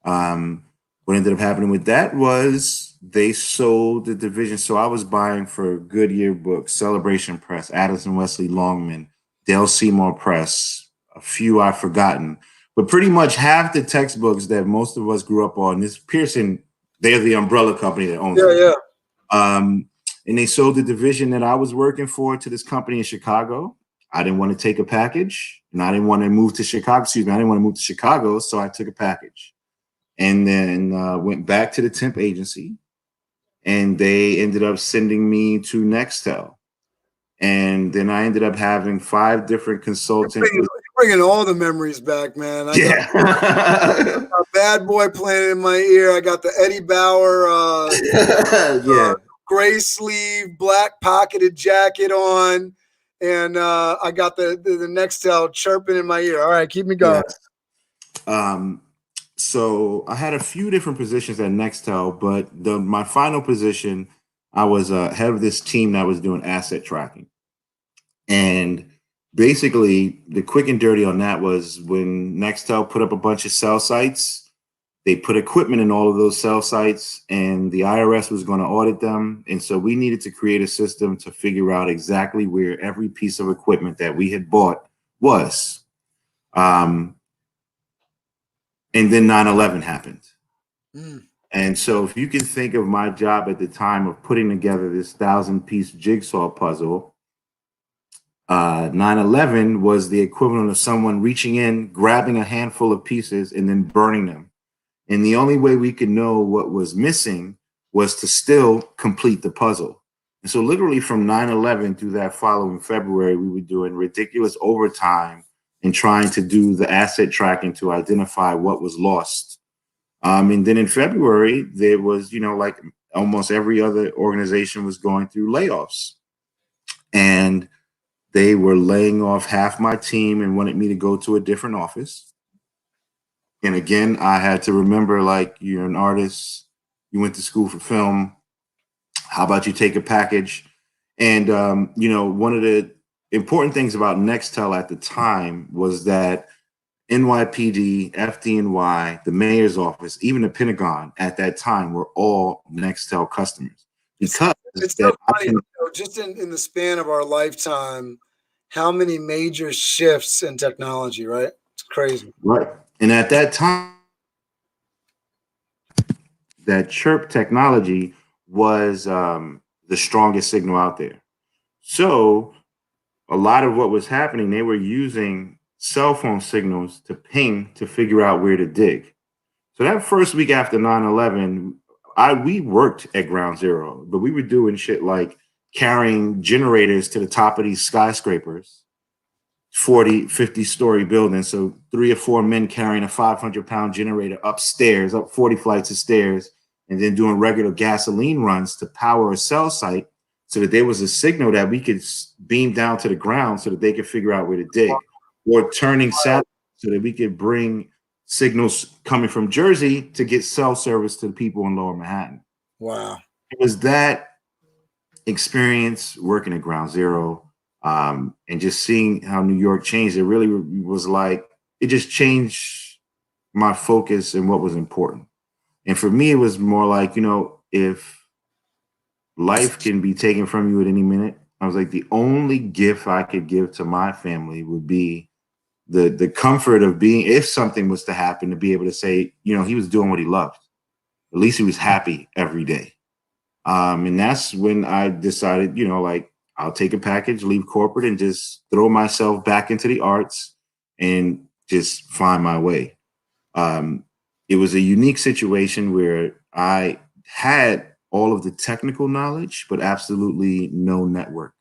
Yeah. What ended up happening with that was they sold the division. So I was buying for Goodyear Books, Celebration Press, Addison Wesley Longman, Dale Seymour Press, a few I've forgotten, but pretty much half the textbooks that most of us grew up on. This Pearson, they're the umbrella company that owns it. Yeah. And they sold the division that I was working for to this company in Chicago. I didn't want to take a package, and I didn't want to move to Chicago. I didn't want to move to Chicago, so I took a package. And then went back to the temp agency, and they ended up sending me to Nextel. And then I ended up having 5 different consultants. You're bringing all the memories back, man. I got a Bad Boy playing in my ear. I got the Eddie Bauer gray sleeve, black pocketed jacket on, and I got the Nextel chirping in my ear. All right, keep me going. Yes. So I had a few different positions at Nextel, but my final position, I was head of this team that was doing asset tracking. And basically, the quick and dirty on that was when Nextel put up a bunch of cell sites, they put equipment in all of those cell sites, and the IRS was going to audit them. And so we needed to create a system to figure out exactly where every piece of equipment that we had bought was. And then 9/11 happened. And so if you can think of my job at the time of putting together this 1,000-piece jigsaw puzzle, 9/11 was the equivalent of someone reaching in, grabbing a handful of pieces, and then burning them. And the only way we could know what was missing was to still complete the puzzle. And so literally from 9/11 through that following February, we were doing ridiculous overtime and trying to do the asset tracking to identify what was lost. And then in February, there was, like almost every other organization was going through layoffs. And they were laying off half my team and wanted me to go to a different office. And again, I had to remember, like, you're an artist, you went to school for film. How about you take a package? And, one of the important things about Nextel at the time was that NYPD, FDNY, the mayor's office, even the Pentagon at that time were all Nextel customers. Because it's so funny, just in the span of our lifetime, how many major shifts in technology, right? It's crazy. Right. And at that time, that chirp technology was the strongest signal out there. So a lot of what was happening, they were using cell phone signals to ping to figure out where to dig. So that first week after 9/11, we worked at Ground Zero, but we were doing shit like carrying generators to the top of these skyscrapers, 40, 50-story buildings. So 3 or 4 men carrying a 500-pound generator upstairs, up 40 flights of stairs, and then doing regular gasoline runs to power a cell site so that there was a signal that we could beam down to the ground so that they could figure out where to dig, or turning satellites so that we could bring signals coming from Jersey to get cell service to the people in Lower Manhattan. Wow. It was that experience working at Ground Zero, and just seeing how New York changed. It really was like, it just changed my focus and what was important. And for me, it was more like, if life can be taken from you at any minute, I was like, the only gift I could give to my family would be the comfort of being, if something was to happen, to be able to say, he was doing what he loved. At least he was happy every day. And that's when I decided, I'll take a package, leave corporate, and just throw myself back into the arts and just find my way. It was a unique situation where I had all of the technical knowledge, but absolutely no network,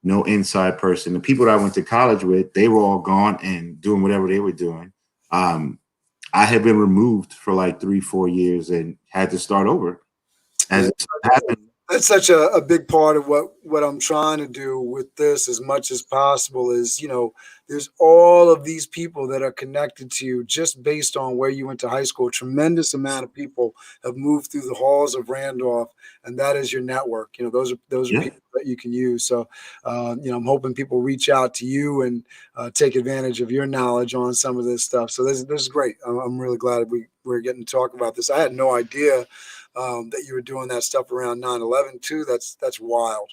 no inside person. The people that I went to college with, they were all gone and doing whatever they were doing. I had been removed for like 3-4 years and had to start over. As it happened. That's such a big part of what I'm trying to do with this as much as possible is, there's all of these people that are connected to you just based on where you went to high school. A tremendous amount of people have moved through the halls of Randolph, and that is your network. Those are people that you can use. So, I'm hoping people reach out to you and take advantage of your knowledge on some of this stuff. So this is great. I'm really glad we're getting to talk about this. I had no idea that you were doing that stuff around 9/11 too. That's wild.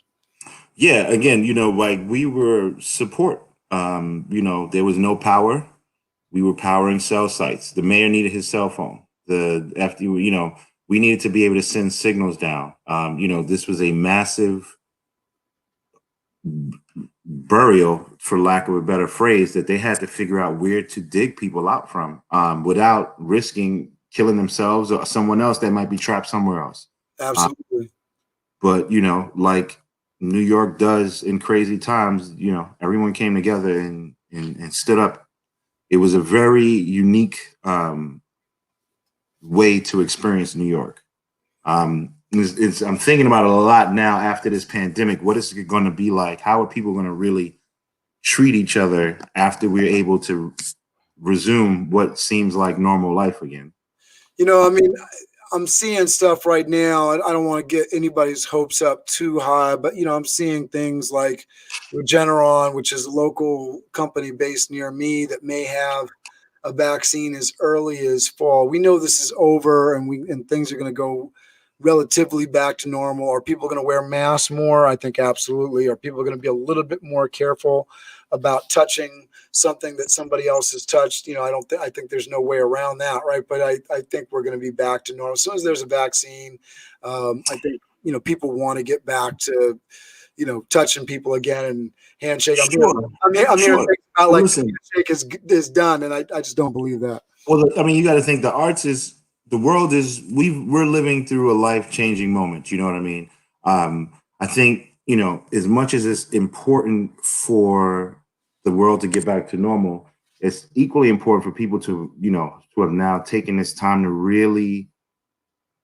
Yeah, again, like we were support. There was no power. We were powering cell sites. The mayor needed his cell phone. We needed to be able to send signals down. This was a massive burial, for lack of a better phrase, that they had to figure out where to dig people out from without risking killing themselves or someone else that might be trapped somewhere else. Absolutely. But, like New York does in crazy times, everyone came together and stood up. It was a very unique way to experience New York. I'm thinking about it a lot now after this pandemic. What is it going to be like? How are people going to really treat each other after we're able to resume what seems like normal life again? I'm seeing stuff right now. I don't want to get anybody's hopes up too high, but I'm seeing things like Regeneron, which is a local company based near me that may have a vaccine as early as fall. We know this is over and things are going to go relatively back to normal. Are people going to wear masks more? I think absolutely. Are people going to be a little bit more careful about touching something that somebody else has touched? I think there's no way around that, right? But I think we're going to be back to normal as soon as there's a vaccine. I think people want to get back to touching people again and handshake. I'm hearing things about like handshake is done, and I just don't believe that. Well, you got to think the world is we're living through a life-changing moment. You know what I mean? I think as much as it's important for the world to get back to normal, it's equally important for people to have now taken this time to really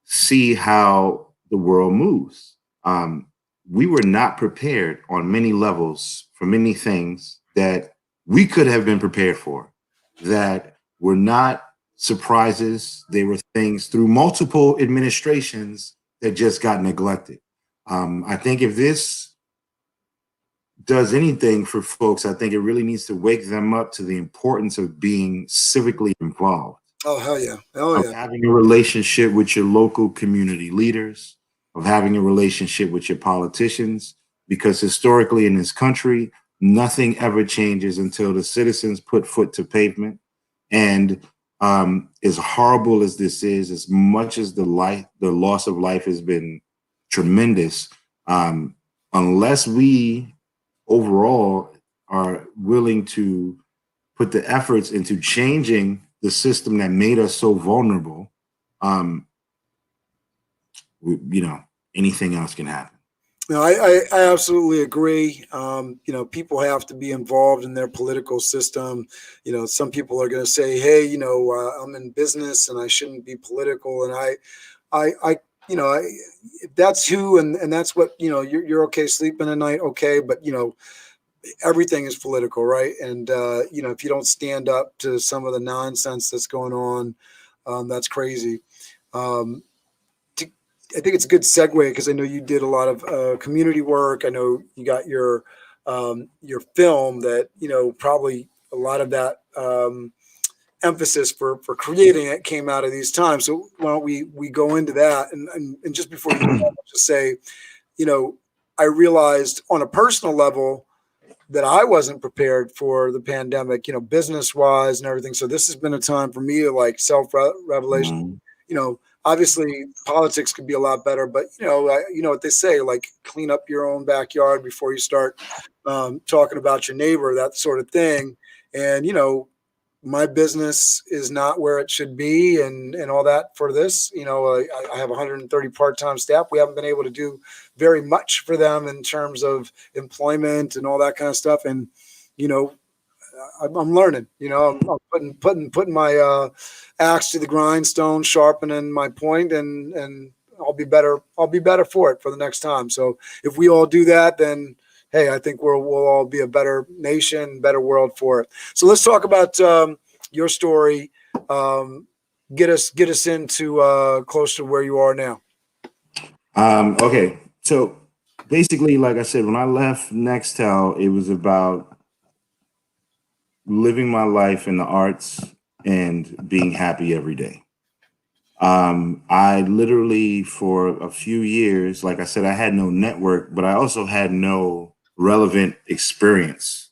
see how the world moves. We were not prepared on many levels for many things that we could have been prepared for, that were not surprises. They were things through multiple administrations that just got neglected. I think if this does anything for folks, I think it really needs to wake them up to the importance of being civically involved. Oh, hell yeah. Of having a relationship with your local community leaders, of having a relationship with your politicians, because historically in this country, nothing ever changes until the citizens put foot to pavement. And as horrible as this is, as much as the loss of life has been tremendous, unless we overall are willing to put the efforts into changing the system that made us so vulnerable, anything else can happen. No, I absolutely agree. People have to be involved in their political system. Some people are going to say, hey, I'm in business and I shouldn't be political. And if that's who, and that's what, you're okay sleeping at night. Okay. But, everything is political, right? And, if you don't stand up to some of the nonsense that's going on, that's crazy. I think it's a good segue because I know you did a lot of community work. I know you got your film that, probably a lot of that emphasis for creating it came out of these times. So why don't we go into that? And just before you go, I'll just say, I realized on a personal level that I wasn't prepared for the pandemic, business wise and everything. So this has been a time for me to like self-revelation. Obviously politics could be a lot better, but you know what they say, like clean up your own backyard before you start talking about your neighbor, that sort of thing. And, my business is not where it should be and all that for this. I have 130 part-time staff. We haven't been able to do very much for them in terms of employment and all that kind of stuff. And, I'm learning, I'm putting my axe to the grindstone, sharpening my point, and I'll be better for it for the next time. So if we all do that, then hey, I think we'll all be a better nation, better world for it. So let's talk about your story. Get us into close to where you are now. Okay, so basically, like I said, when I left Nextel, it was about living my life in the arts and being happy every day. I literally, for a few years, like I said, I had no network, but I also had no relevant experience.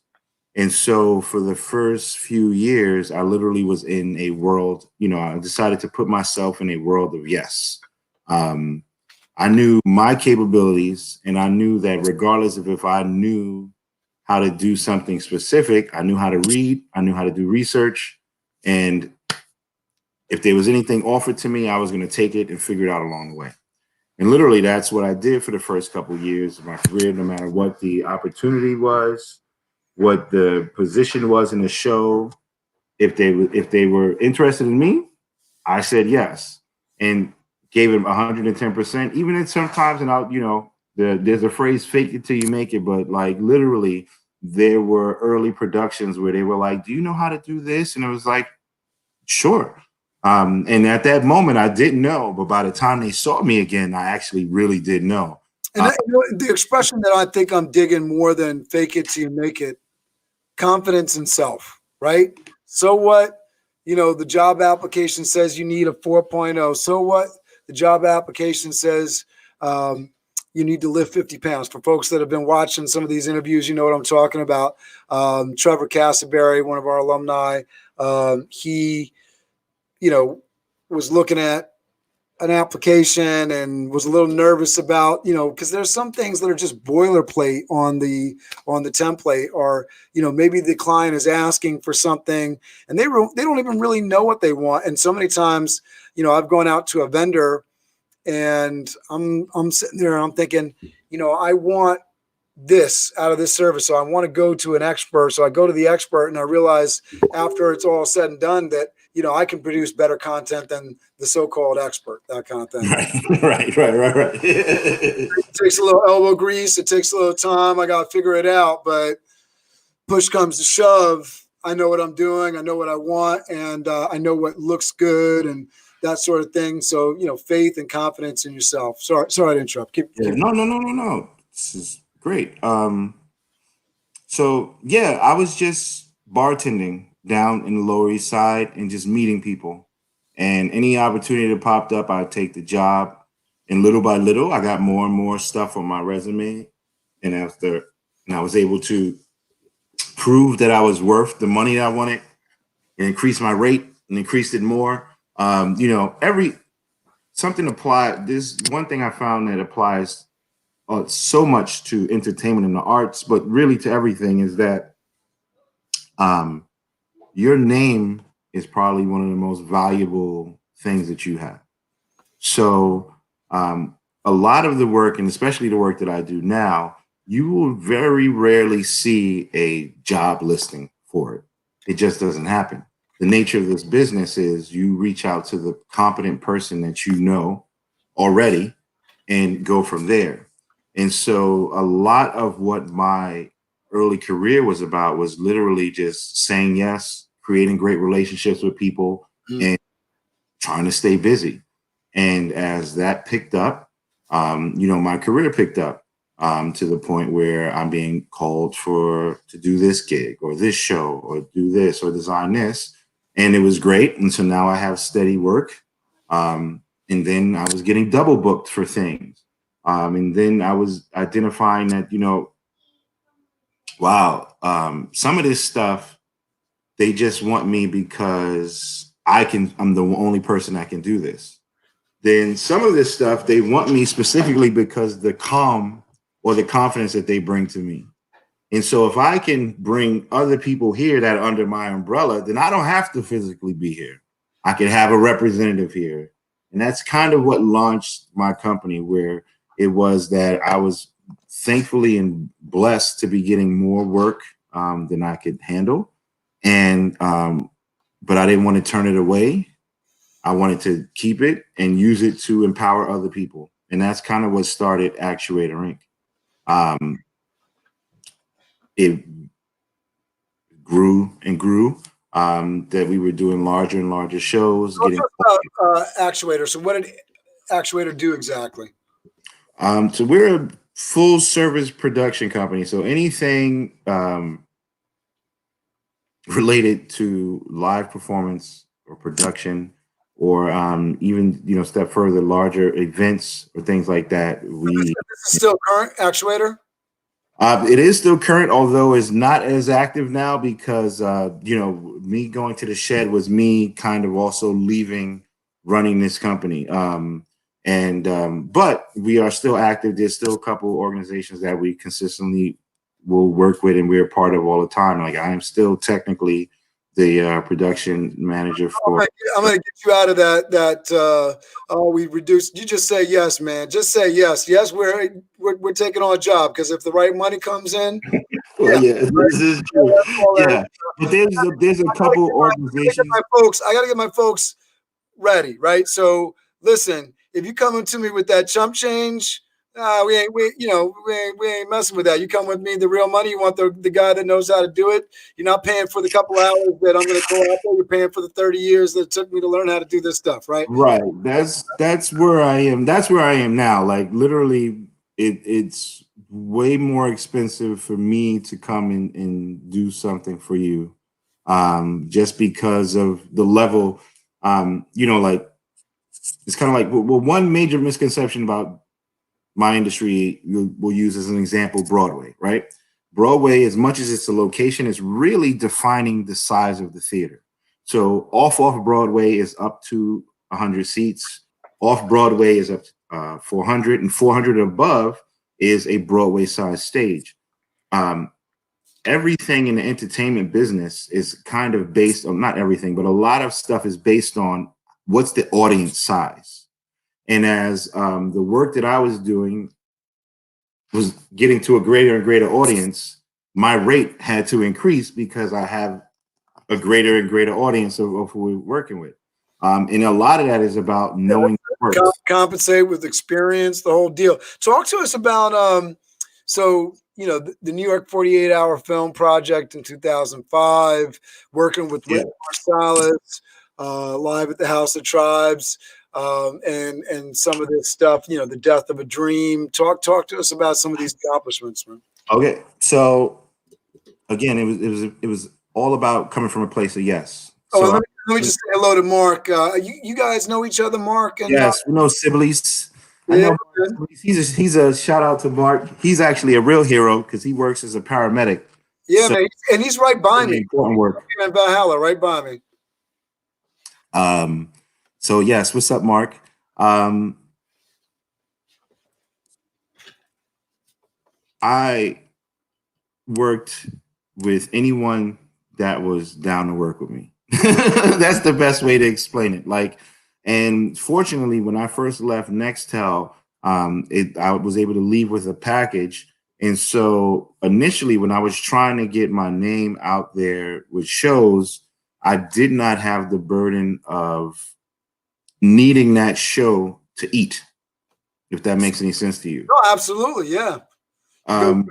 And so for the first few years, I literally was in a world, I decided to put myself in a world of yes. I knew my capabilities, and I knew that regardless of if I knew how to do something specific, I knew how to read, I knew how to do research. And if there was anything offered to me, I was going to take it and figure it out along the way. And literally, that's what I did for the first couple of years of my career, no matter what the opportunity was, what the position was in the show. If they were interested in me, I said yes and gave them 110%. Even in sometimes, and there's a phrase, fake it till you make it. But like literally, there were early productions where they were like, do you know how to do this? And it was like, sure. And at that moment, I didn't know. But by the time they saw me again, I actually really did know. And the expression that I think I'm digging more than fake it till you make it, confidence in self, right? So what? The job application says you need a 4.0. So what? The job application says you need to lift 50 pounds. For folks that have been watching some of these interviews, you know what I'm talking about. Trevor Castleberry, one of our alumni, he, was looking at an application and was a little nervous about, because there's some things that are just boilerplate on the template, or, maybe the client is asking for something and they don't even really know what they want. And so many times, I've gone out to a vendor and I'm sitting there and I'm thinking, I want this out of this service. So I want to go to an expert. So I go to the expert and I realize after it's all said and done that, I can produce better content than the so-called expert, that kind of thing. Right. It takes a little elbow grease. It takes a little time. I got to figure it out, but push comes to shove. I know what I'm doing. I know what I want. And I know what looks good and that sort of thing. So, faith and confidence in yourself. Sorry to interrupt. Keep. No. This is great. So yeah, I was just bartending down in the Lower East Side and just meeting people. And any opportunity that popped up, I'd take the job. And little by little, I got more and more stuff on my resume. And I was able to prove that I was worth the money that I wanted and increase my rate and increased it more. Something applied. This one thing I found that applies so much to entertainment and the arts, but really to everything, is that your name is probably one of the most valuable things that you have. So a lot of the work, and especially the work that I do now, you will very rarely see a job listing for it. It just doesn't happen. The nature of this business is you reach out to the competent person that you know already and go from there. And so a lot of what my early career was about was literally just saying yes, creating great relationships with people, and trying to stay busy. And as that picked up, my career picked up to the point where I'm being called to do this gig or this show or do this or design this. And it was great. And so now I have steady work. And then I was getting double booked for things. And then I was identifying that, wow, some of this stuff, they just want me because I'm the only person that can do this. Then some of this stuff, they want me specifically because the calm or the confidence that they bring to me. And so if I can bring other people here that are under my umbrella, then I don't have to physically be here. I can have a representative here. And that's kind of what launched my company, where it was that I was thankfully and blessed to be getting more work than I could handle. And but I didn't want to turn it away. I wanted to keep it and use it to empower other people. And that's kind of what started Actuator Inc. It grew and grew, that we were doing larger and larger shows. Talk about Actuator. So what did Actuator do exactly? So we're a full service production company. So anything related to live performance or production, or even step further, larger events or things like that. This is still current, Actuator? It is still current, although it's not as active now because me going to the shed was me kind of also leaving running this company. But we are still active. There's still a couple organizations that we consistently will work with and we're part of all the time. Like I am still technically the production manager for. I'm gonna get you out of that. We reduced. You just say yes, man. Just say yes. Yes, we're taking on a job, because if the right money comes in. Well, yeah, this is true. Yeah, but there's a couple organizations. I gotta get my folks ready, right? So listen, if you coming to me with that chump change, we ain't messing with that. You come with me, the real money. You want the guy that knows how to do it. You're not paying for the couple hours that I'm going to go out there. You're paying for the 30 years that it took me to learn how to do this stuff, right? Right. That's where I am. That's where I am now. Like literally, it's way more expensive for me to come and do something for you, just because of the level. Like it's kind of like one major misconception about my industry we'll use as an example, Broadway, right? Broadway, as much as it's a location, is really defining the size of the theater. So off Broadway is up to 100 seats. Off Broadway is up to 400, and 400 above is a Broadway size stage. Everything in the entertainment business is kind of based on, not everything, but a lot of stuff is based on what's the audience size. And as the work that I was doing was getting to a greater and greater audience, my rate had to increase because I have a greater and greater audience of who we're working with. And a lot of that is about knowing compensate with experience, the whole deal. Talk to us about the New York 48-hour film project in 2005, working with Wynton Marsalis, live at the House of Tribes. And some of this stuff, the death of a dream. Talk to us about some of these accomplishments, man. Okay, so again, it was all about coming from a place of yes. Let me just say hello to Mark. You guys know each other, Mark? And, yes, we know Sibley's. I know he's a shout out to Mark. He's actually a real hero because he works as a paramedic. Yeah, man, and he's right by me. Important work. In Valhalla, right by me. So yes, what's up, Mark? I worked with anyone that was down to work with me. That's the best way to explain it. And fortunately, when I first left Nextel, I was able to leave with a package. And so initially, when I was trying to get my name out there with shows, I did not have the burden of needing that show to eat. if that makes any sense to you. No, absolutely, yeah.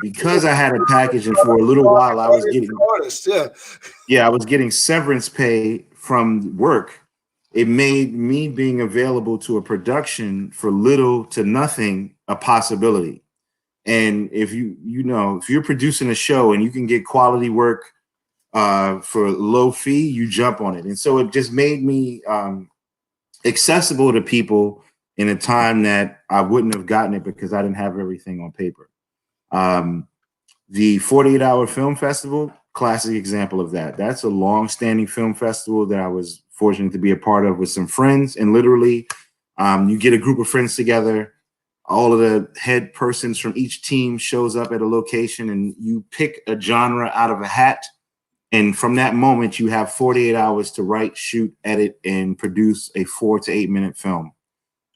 Because I had a package, and for a little while I was getting artist, I was getting severance pay from work. It made me being available to a production for little to nothing a possibility. And if if you're producing a show and you can get quality work for low fee, you jump on it. And so it just made me accessible to people in a time that I wouldn't have gotten it because I didn't have everything on paper. The 48-hour film festival, classic example of that. That's a long-standing film festival that I was fortunate to be a part of with some friends. And literally, you get a group of friends together. All of the head persons from each team shows up at a location, and you pick a genre out of a hat. And from that moment, you have 48 hours to write, shoot, edit, and produce a 4 to 8 minute film.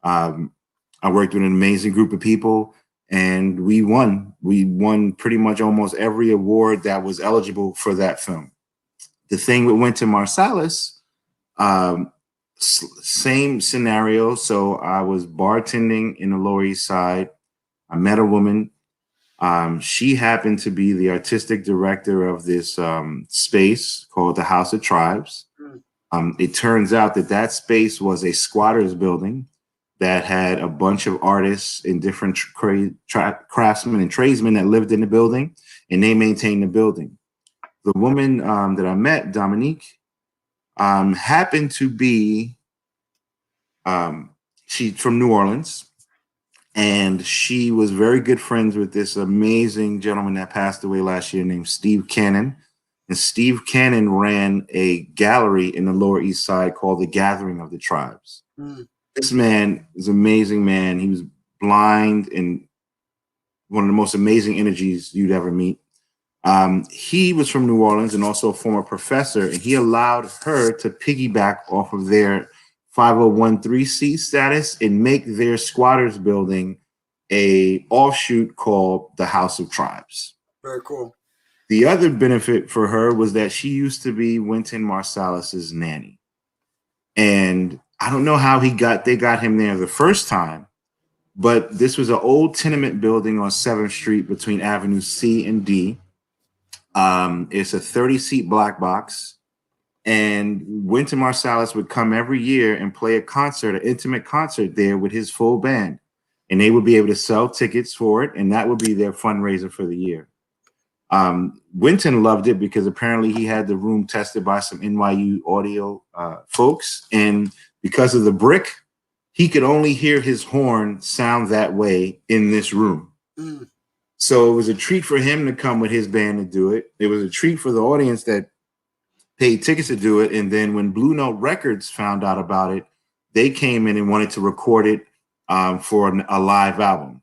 I worked with an amazing group of people, and we won. We won pretty much almost every award that was eligible for that film. The thing with Wynton Marsalis, same scenario. So I was bartending in the Lower East Side. I met a woman. She happened to be the artistic director of this space called the House of Tribes. It turns out that space was a squatter's building that had a bunch of artists and different craftsmen and tradesmen that lived in the building, and they maintained the building. The woman that I met, Dominique, happened to be, she's from New Orleans, and she was very good friends with this amazing gentleman that passed away last year named Steve Cannon. And Steve Cannon ran a gallery in the Lower East Side called The Gathering of the Tribes. This man is an amazing man. He was blind and one of the most amazing energies you'd ever meet. He was from New Orleans and also a former professor, and he allowed her to piggyback off of their 501(c) status and make their squatters building a offshoot called the House of Tribes. Very cool. The other benefit for her was that she used to be Wynton Marsalis's nanny. And I don't know how they got him there the first time, but this was an old tenement building on 7th Street between Avenue C and D. It's a 30-seat black box. And Wynton Marsalis would come every year and play an intimate concert there with his full band. And they would be able to sell tickets for it, and that would be their fundraiser for the year. Wynton loved it because apparently he had the room tested by some NYU audio folks. And because of the BRIC, he could only hear his horn sound that way in this room. So it was a treat for him to come with his band to do it. It was a treat for the audience that paid tickets to do it. And then when Blue Note Records found out about it, they came in and wanted to record it for a live album.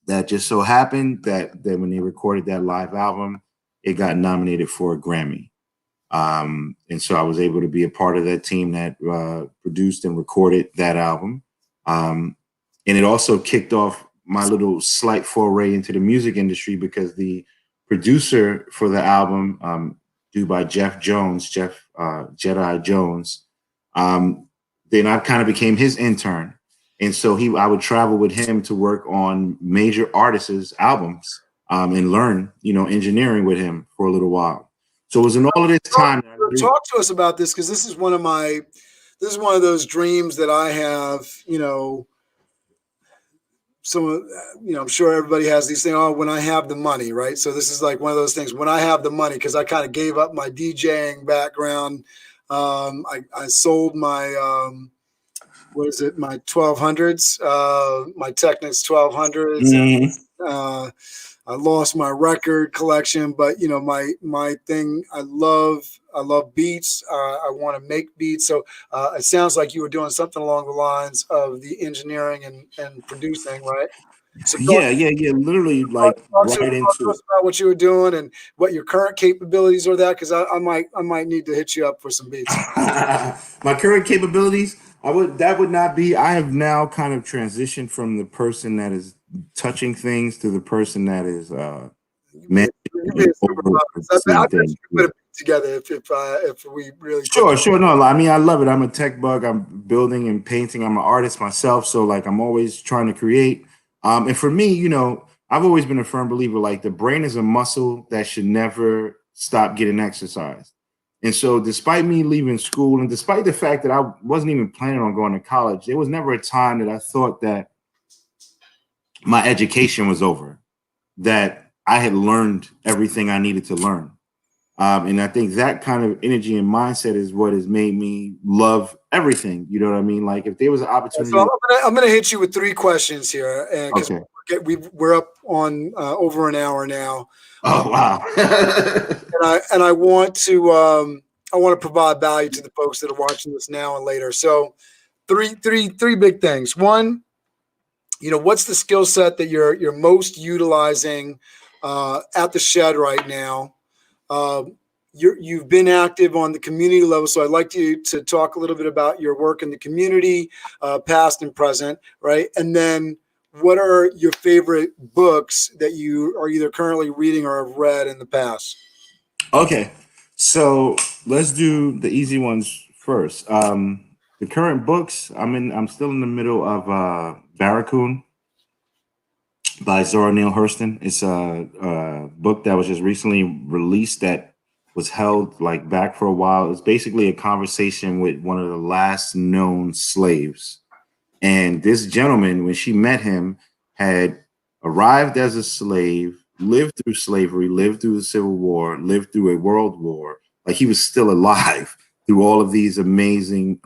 That just so happened that when they recorded that live album, it got nominated for a Grammy. And so I was able to be a part of that team that produced and recorded that album. And it also kicked off my little slight foray into the music industry because the producer for the album, due by Jeff Jedi Jones, then I kind of became his intern. And so I would travel with him to work on major artists' albums and learn, engineering with him for a little while. So it was in all of this time. Talk to us about this, because this is one of those dreams that I have. I'm sure everybody has these things. Oh, when I have the money, right? So this is like one of those things. When I have the money, because I kind of gave up my DJing background. I sold my my 1200s, my Technics 1200s. I lost my record collection, but my thing, I love beats. I want to make beats. So it sounds like you were doing something along the lines of the engineering and producing, right? So literally talk right into us about what you were doing and what your current capabilities are. That because I might need to hit you up for some beats. My current capabilities, I have now kind of transitioned from the person that is touching things to the person that is managing. together if we really Sure. No, I mean, I love it. I'm a tech bug. I'm building and painting. I'm an artist myself. So like, I'm always trying to create. And for me, you know, I've always been a firm believer, like the brain is a muscle that should never stop getting exercised. And so despite me leaving school and despite the fact that I wasn't even planning on going to college, there was never a time that I thought that my education was over, that I had learned everything I needed to learn. And I think that kind of energy and mindset is what has made me love everything. You know what I mean? Like if there was an opportunity. So I'm gonna hit you with 3 questions here, and because we're up on over an hour now. Oh wow! and I want to provide value to the folks that are watching this now and later. So three big things. One, you know, what's the skill set that you're most utilizing at the shed right now? You've been active on the community level, so I'd like you to talk a little bit about your work in the community, past and present, right? And then what are your favorite books that you are either currently reading or have read in the past? Okay, so let's do the easy ones first. The current books, I'm still in the middle of Barracoon by Zora Neale Hurston. It's a book that was just recently released that was held like back for a while. It's basically a conversation with one of the last known slaves. And this gentleman, when she met him, had arrived as a slave, lived through slavery, lived through the Civil War, lived through a world war. Like he was still alive through all of these amazing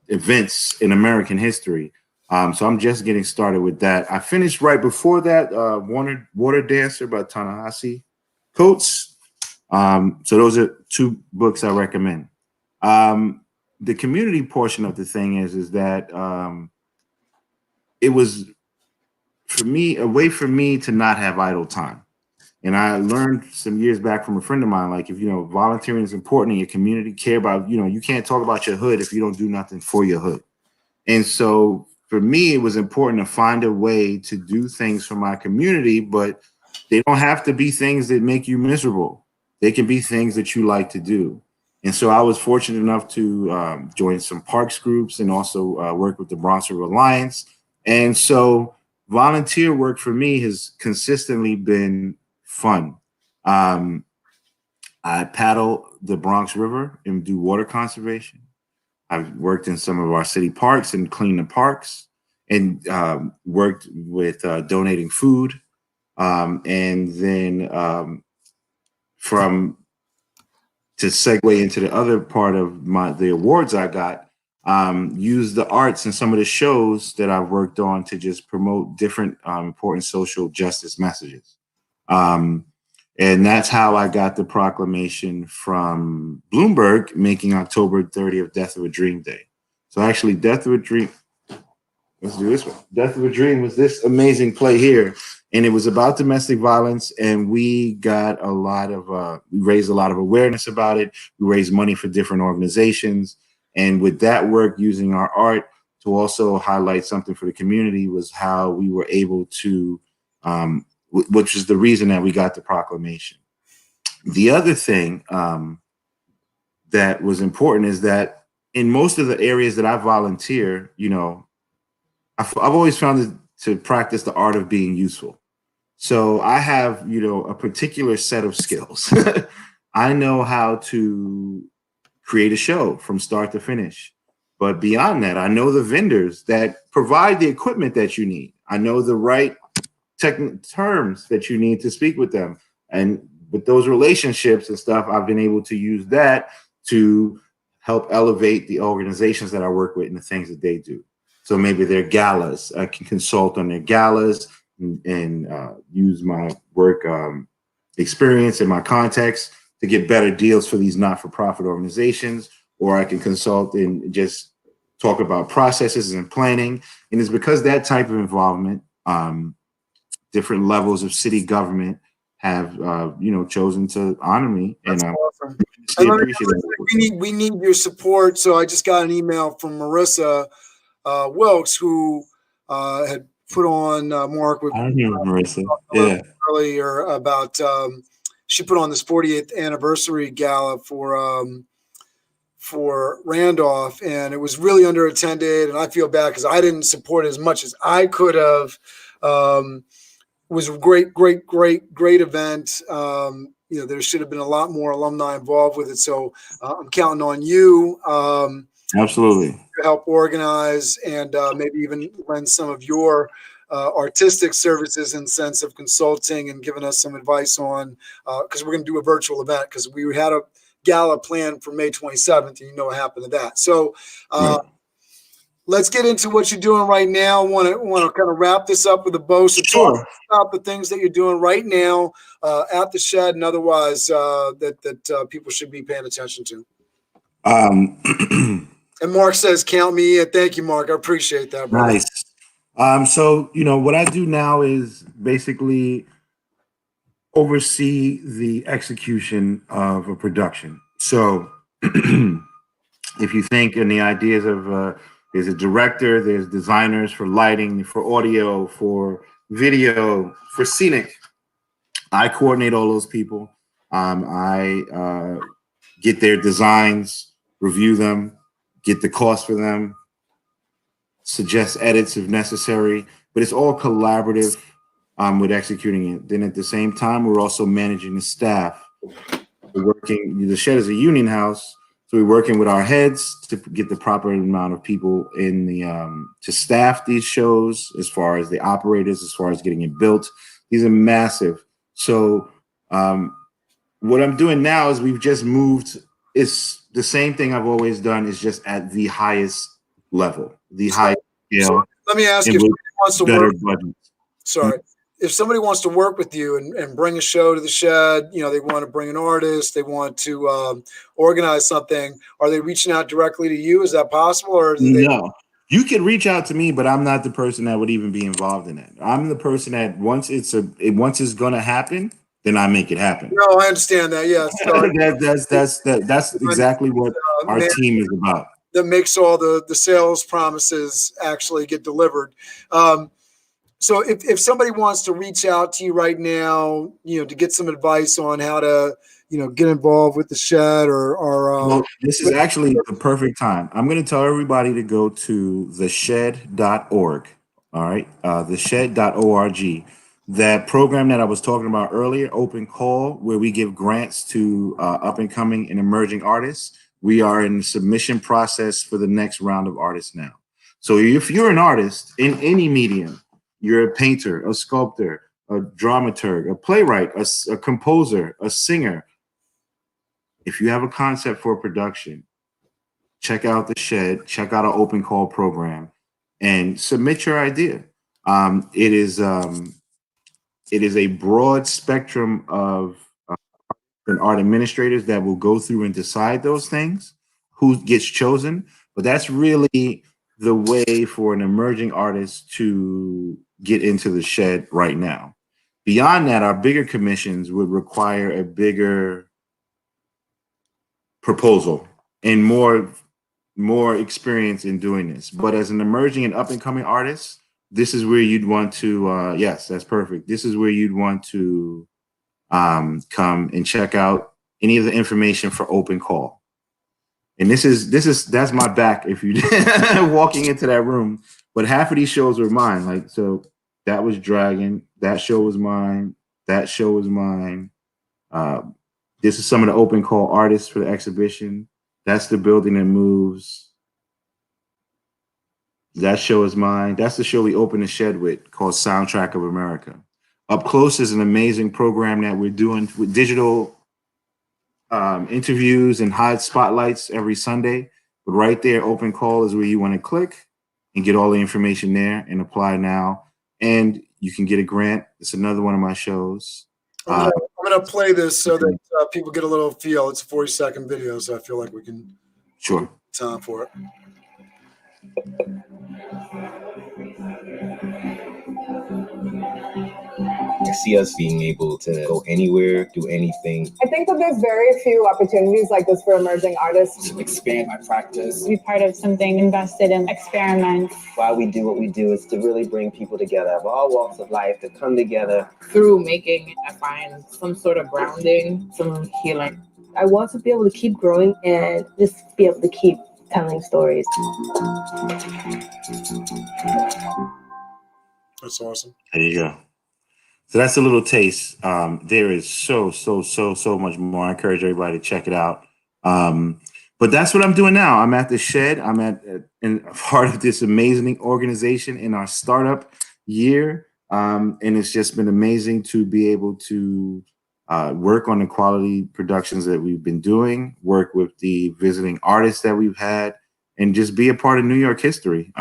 events in American history. So I'm just getting started with that. I finished right before that, Water Dancer by Ta-Nehisi Coates. So those are 2 books I recommend. The community portion of the thing is that it was for me a way for me to not have idle time. And I learned some years back from a friend of mine, like if you know volunteering is important in your community, care about, you know, you can't talk about your hood if you don't do nothing for your hood. And so for me, it was important to find a way to do things for my community, but they don't have to be things that make you miserable. They can be things that you like to do. And so I was fortunate enough to join some parks groups and also work with the Bronx River Alliance. And so volunteer work for me has consistently been fun. I paddle the Bronx River and do water conservation. I've worked in some of our city parks and cleaned the parks and worked with donating food. And then to segue into the other part of the awards I got, use the arts and some of the shows that I've worked on to just promote different important social justice messages. And that's how I got the proclamation from Bloomberg making October 30th Death of a Dream Day. So actually Death of a Dream, let's do this one. Death of a Dream was this amazing play here. And it was about domestic violence, and we got we raised a lot of awareness about it. We raised money for different organizations. And with that work, using our art to also highlight something for the community was how we were able to, which is the reason that we got the proclamation. The other thing that was important is that in most of the areas that I volunteer, you know, I've always found it to practice the art of being useful. So I have, you know, a particular set of skills. I know how to create a show from start to finish. But beyond that, I know the vendors that provide the equipment that you need. I know the right terms that you need to speak with them. And with those relationships and stuff, I've been able to use that to help elevate the organizations that I work with and the things that they do. So maybe their galas, I can consult on their galas and use my work experience and my context to get better deals for these not-for-profit organizations, or I can consult and just talk about processes and planning. And it's because that type of involvement, different levels of city government have, you know, chosen to honor me. That's and awesome. appreciate it. We need your support. So I just got an email from Marissa Wilkes, who had put on Mark with I remember Marissa. Yeah. earlier about she put on this 48th anniversary gala for Randolph, and it was really underattended. And I feel bad because I didn't support it as much as I could have. It was a great event. There should have been a lot more alumni involved with it. So I'm counting on you. Absolutely. To help organize and maybe even lend some of your artistic services in sense of consulting and giving us some advice on, because we're going to do a virtual event because we had a gala planned for May 27th, and you know what happened to that. So let's get into what you're doing right now. Want to kind of wrap this up with a bow. So talk about the things that you're doing right now at the Shed and otherwise that people should be paying attention to. And Mark says, count me in. Thank you, Mark. I appreciate that, brother. Nice. So, what I do now is basically oversee the execution of a production. So if you think in the ideas of there's a director, there's designers for lighting, for audio, for video, for scenic, I coordinate all those people. I get their designs, review them, get the cost for them, suggest edits if necessary, but it's all collaborative with executing it. Then at the same time, we're also managing the staff. We're working, the Shed is a union house, so we're working with our heads to get the proper amount of people in the, to staff these shows, as far as the operators, as far as getting it built. These are massive. So what I'm doing now is we've just moved. It's the same thing I've always done. Is just at the highest level, the highest scale. So let me ask you, if somebody wants to work. If somebody wants to work with you and bring a show to the Shed, they want to bring an artist, they want to organize something. Are they reaching out directly to you? Is that possible, or no? You can reach out to me, but I'm not the person that would even be involved in it. I'm the person that once it's going to happen, then I make it happen. No, I understand that. Yeah, that's exactly what our team is about. That makes all the sales promises actually get delivered. So if somebody wants to reach out to you right now, to get some advice on how to, get involved with the Shed or this is actually the perfect time. I'm going to tell everybody to go to theshed.org. All right. Theshed.org. That program that I was talking about earlier, Open Call, where we give grants to up and coming and emerging artists. We are in the submission process for the next round of artists now. So if you're an artist in any medium, you're a painter, a sculptor, a dramaturg, a playwright, a composer, a singer. If you have a concept for a production, check out the Shed, check out our Open Call program, and submit your idea. It is a broad spectrum of art administrators that will go through and decide those things, who gets chosen. But that's really the way for an emerging artist to get into the Shed right now. Beyond that, our bigger commissions would require a bigger proposal and more experience in doing this. But as an emerging and up and coming artist, this is where you'd want to, yes, that's perfect. This is where you'd want to come and check out any of the information for Open Call. And that's my back if you walking into that room. But half of these shows were mine. So that was Dragon. That show was mine. That show was mine. This is some of the Open Call artists for the exhibition. That's the building that moves. That show is mine. That's the show we opened the Shed with, called Soundtrack of America. Up Close is an amazing program that we're doing with digital interviews and hot spotlights every Sunday. But right there, Open Call is where you want to click and get all the information there and apply now. And you can get a grant. It's another one of my shows. I'm going to play this so that people get a little feel. It's a 40-second video, so I feel like we can time for it. I see us being able to go anywhere, do anything. I think that there's very few opportunities like this for emerging artists. To expand my practice. Be part of something, invested in, experiment. Why we do what we do is to really bring people together of all walks of life to come together. Through making, I find some sort of grounding, some healing. I want to be able to keep growing and just be able to keep telling stories. That's awesome. There you go. So that's a little taste. There is so much more. I encourage everybody to check it out. But that's what I'm doing now. I'm at the Shed. I'm in part of this amazing organization in our startup year. And it's just been amazing to be able to work on the quality productions that we've been doing, work with the visiting artists that we've had, and just be a part of New York history.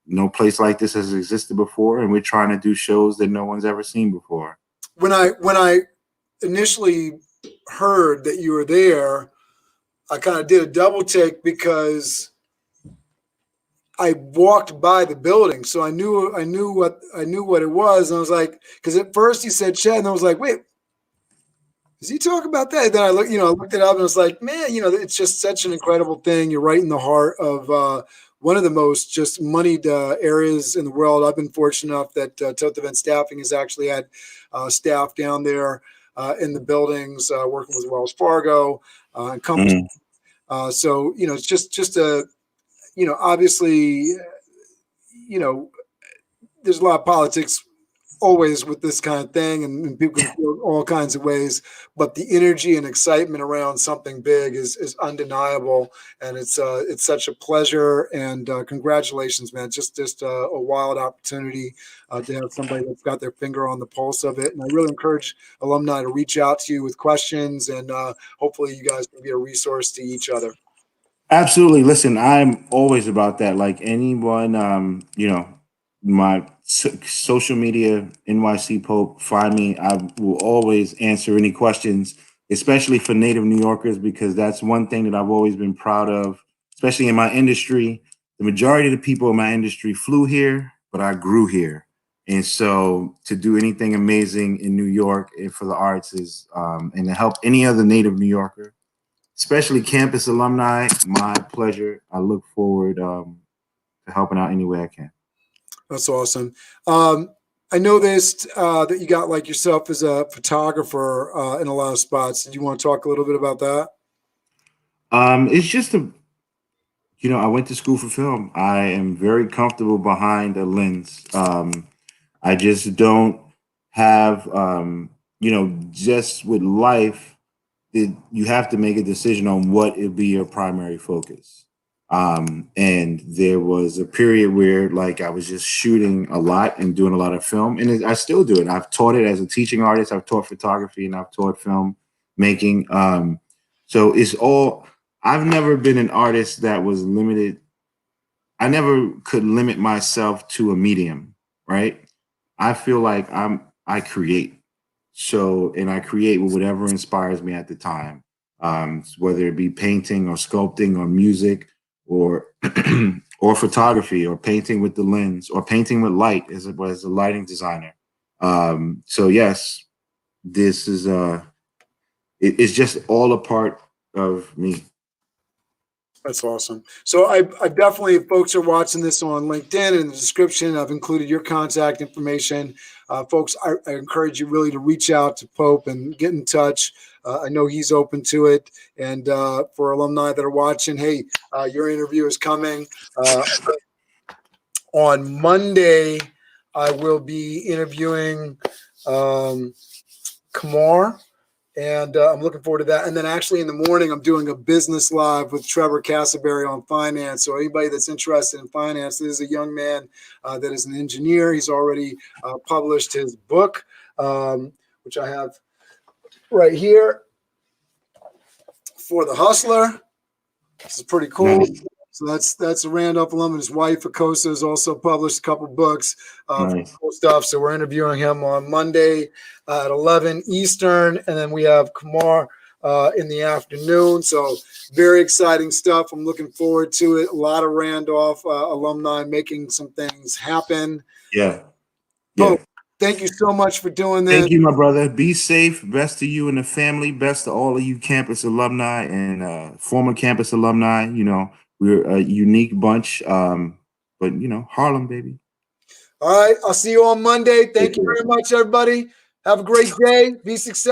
No place like this has existed before, and we're trying to do shows that no one's ever seen before. When I initially heard that you were there, I kind of did a double take because I walked by the building, so I knew what it was, and I was like, because at first you said Shed, and I was like, wait, is he talking about that? And then I looked it up, and I was like, man, it's just such an incredible thing. You're right in the heart of one of the most just moneyed areas in the world. I've been fortunate enough that Toth Event Staffing has actually had staff down there in the buildings, working with Wells Fargo and companies. So it's just a obviously there's a lot of politics always with this kind of thing, and people can feel all kinds of ways, but the energy and excitement around something big is undeniable, and it's such a pleasure, and congratulations, man. Just a wild opportunity to have somebody that's got their finger on the pulse of it, and I really encourage alumni to reach out to you with questions, and hopefully you guys can be a resource to each other. Absolutely. Listen, I'm always about that. Like anyone, my social media, NYC Pope, find me. I will always answer any questions, especially for native New Yorkers, because that's one thing that I've always been proud of, especially in my industry. The majority of the people in my industry flew here, but I grew here. And so to do anything amazing in New York and for the arts is, and to help any other native New Yorker, especially campus alumni, my pleasure. I look forward to helping out any way I can. That's awesome. I noticed that you got like yourself as a photographer in a lot of spots. Did you want to talk a little bit about that? It's just I went to school for film. I am very comfortable behind a lens. I just don't have, just with life, you have to make a decision on what would be your primary focus. And there was a period where like I was just shooting a lot and doing a lot of film, and I still do it. I've taught it as a teaching artist. I've taught photography and I've taught film making. So it's all, I've never been an artist that was limited. I never could limit myself to a medium, right? I feel like I create. So, and I create with whatever inspires me at the time, whether it be painting or sculpting or music or or photography or painting with the lens or painting with light as a lighting designer. So yes, this is it's just all a part of me. That's awesome. So I definitely, if folks are watching this on LinkedIn, in the description, I've included your contact information. Folks, I encourage you really to reach out to Pope and get in touch. I know he's open to it. And for alumni that are watching, hey, your interview is coming. On Monday, I will be interviewing Kamar. And I'm looking forward to that. And then actually in the morning, I'm doing a business live with Trevor Castleberry on finance. So anybody that's interested in finance, this is a young man that is an engineer. He's already published his book, which I have right here, For the Hustler. This is pretty cool. Nice. So that's a Randolph alum, and his wife, Akosa, has also published a couple books nice. Cool stuff. So we're interviewing him on Monday at 11 Eastern, and then we have Kamar in the afternoon. So very exciting stuff. I'm looking forward to it. A lot of Randolph alumni making some things happen. Yeah. Oh, Thank you so much for doing this. Thank you, my brother. Be safe. Best to you and the family. Best to all of you campus alumni and former campus alumni. You know, we're a unique bunch. But you know, Harlem, baby. All right. I'll see you on Monday. Thank you very much, everybody. Have a great day. Be successful.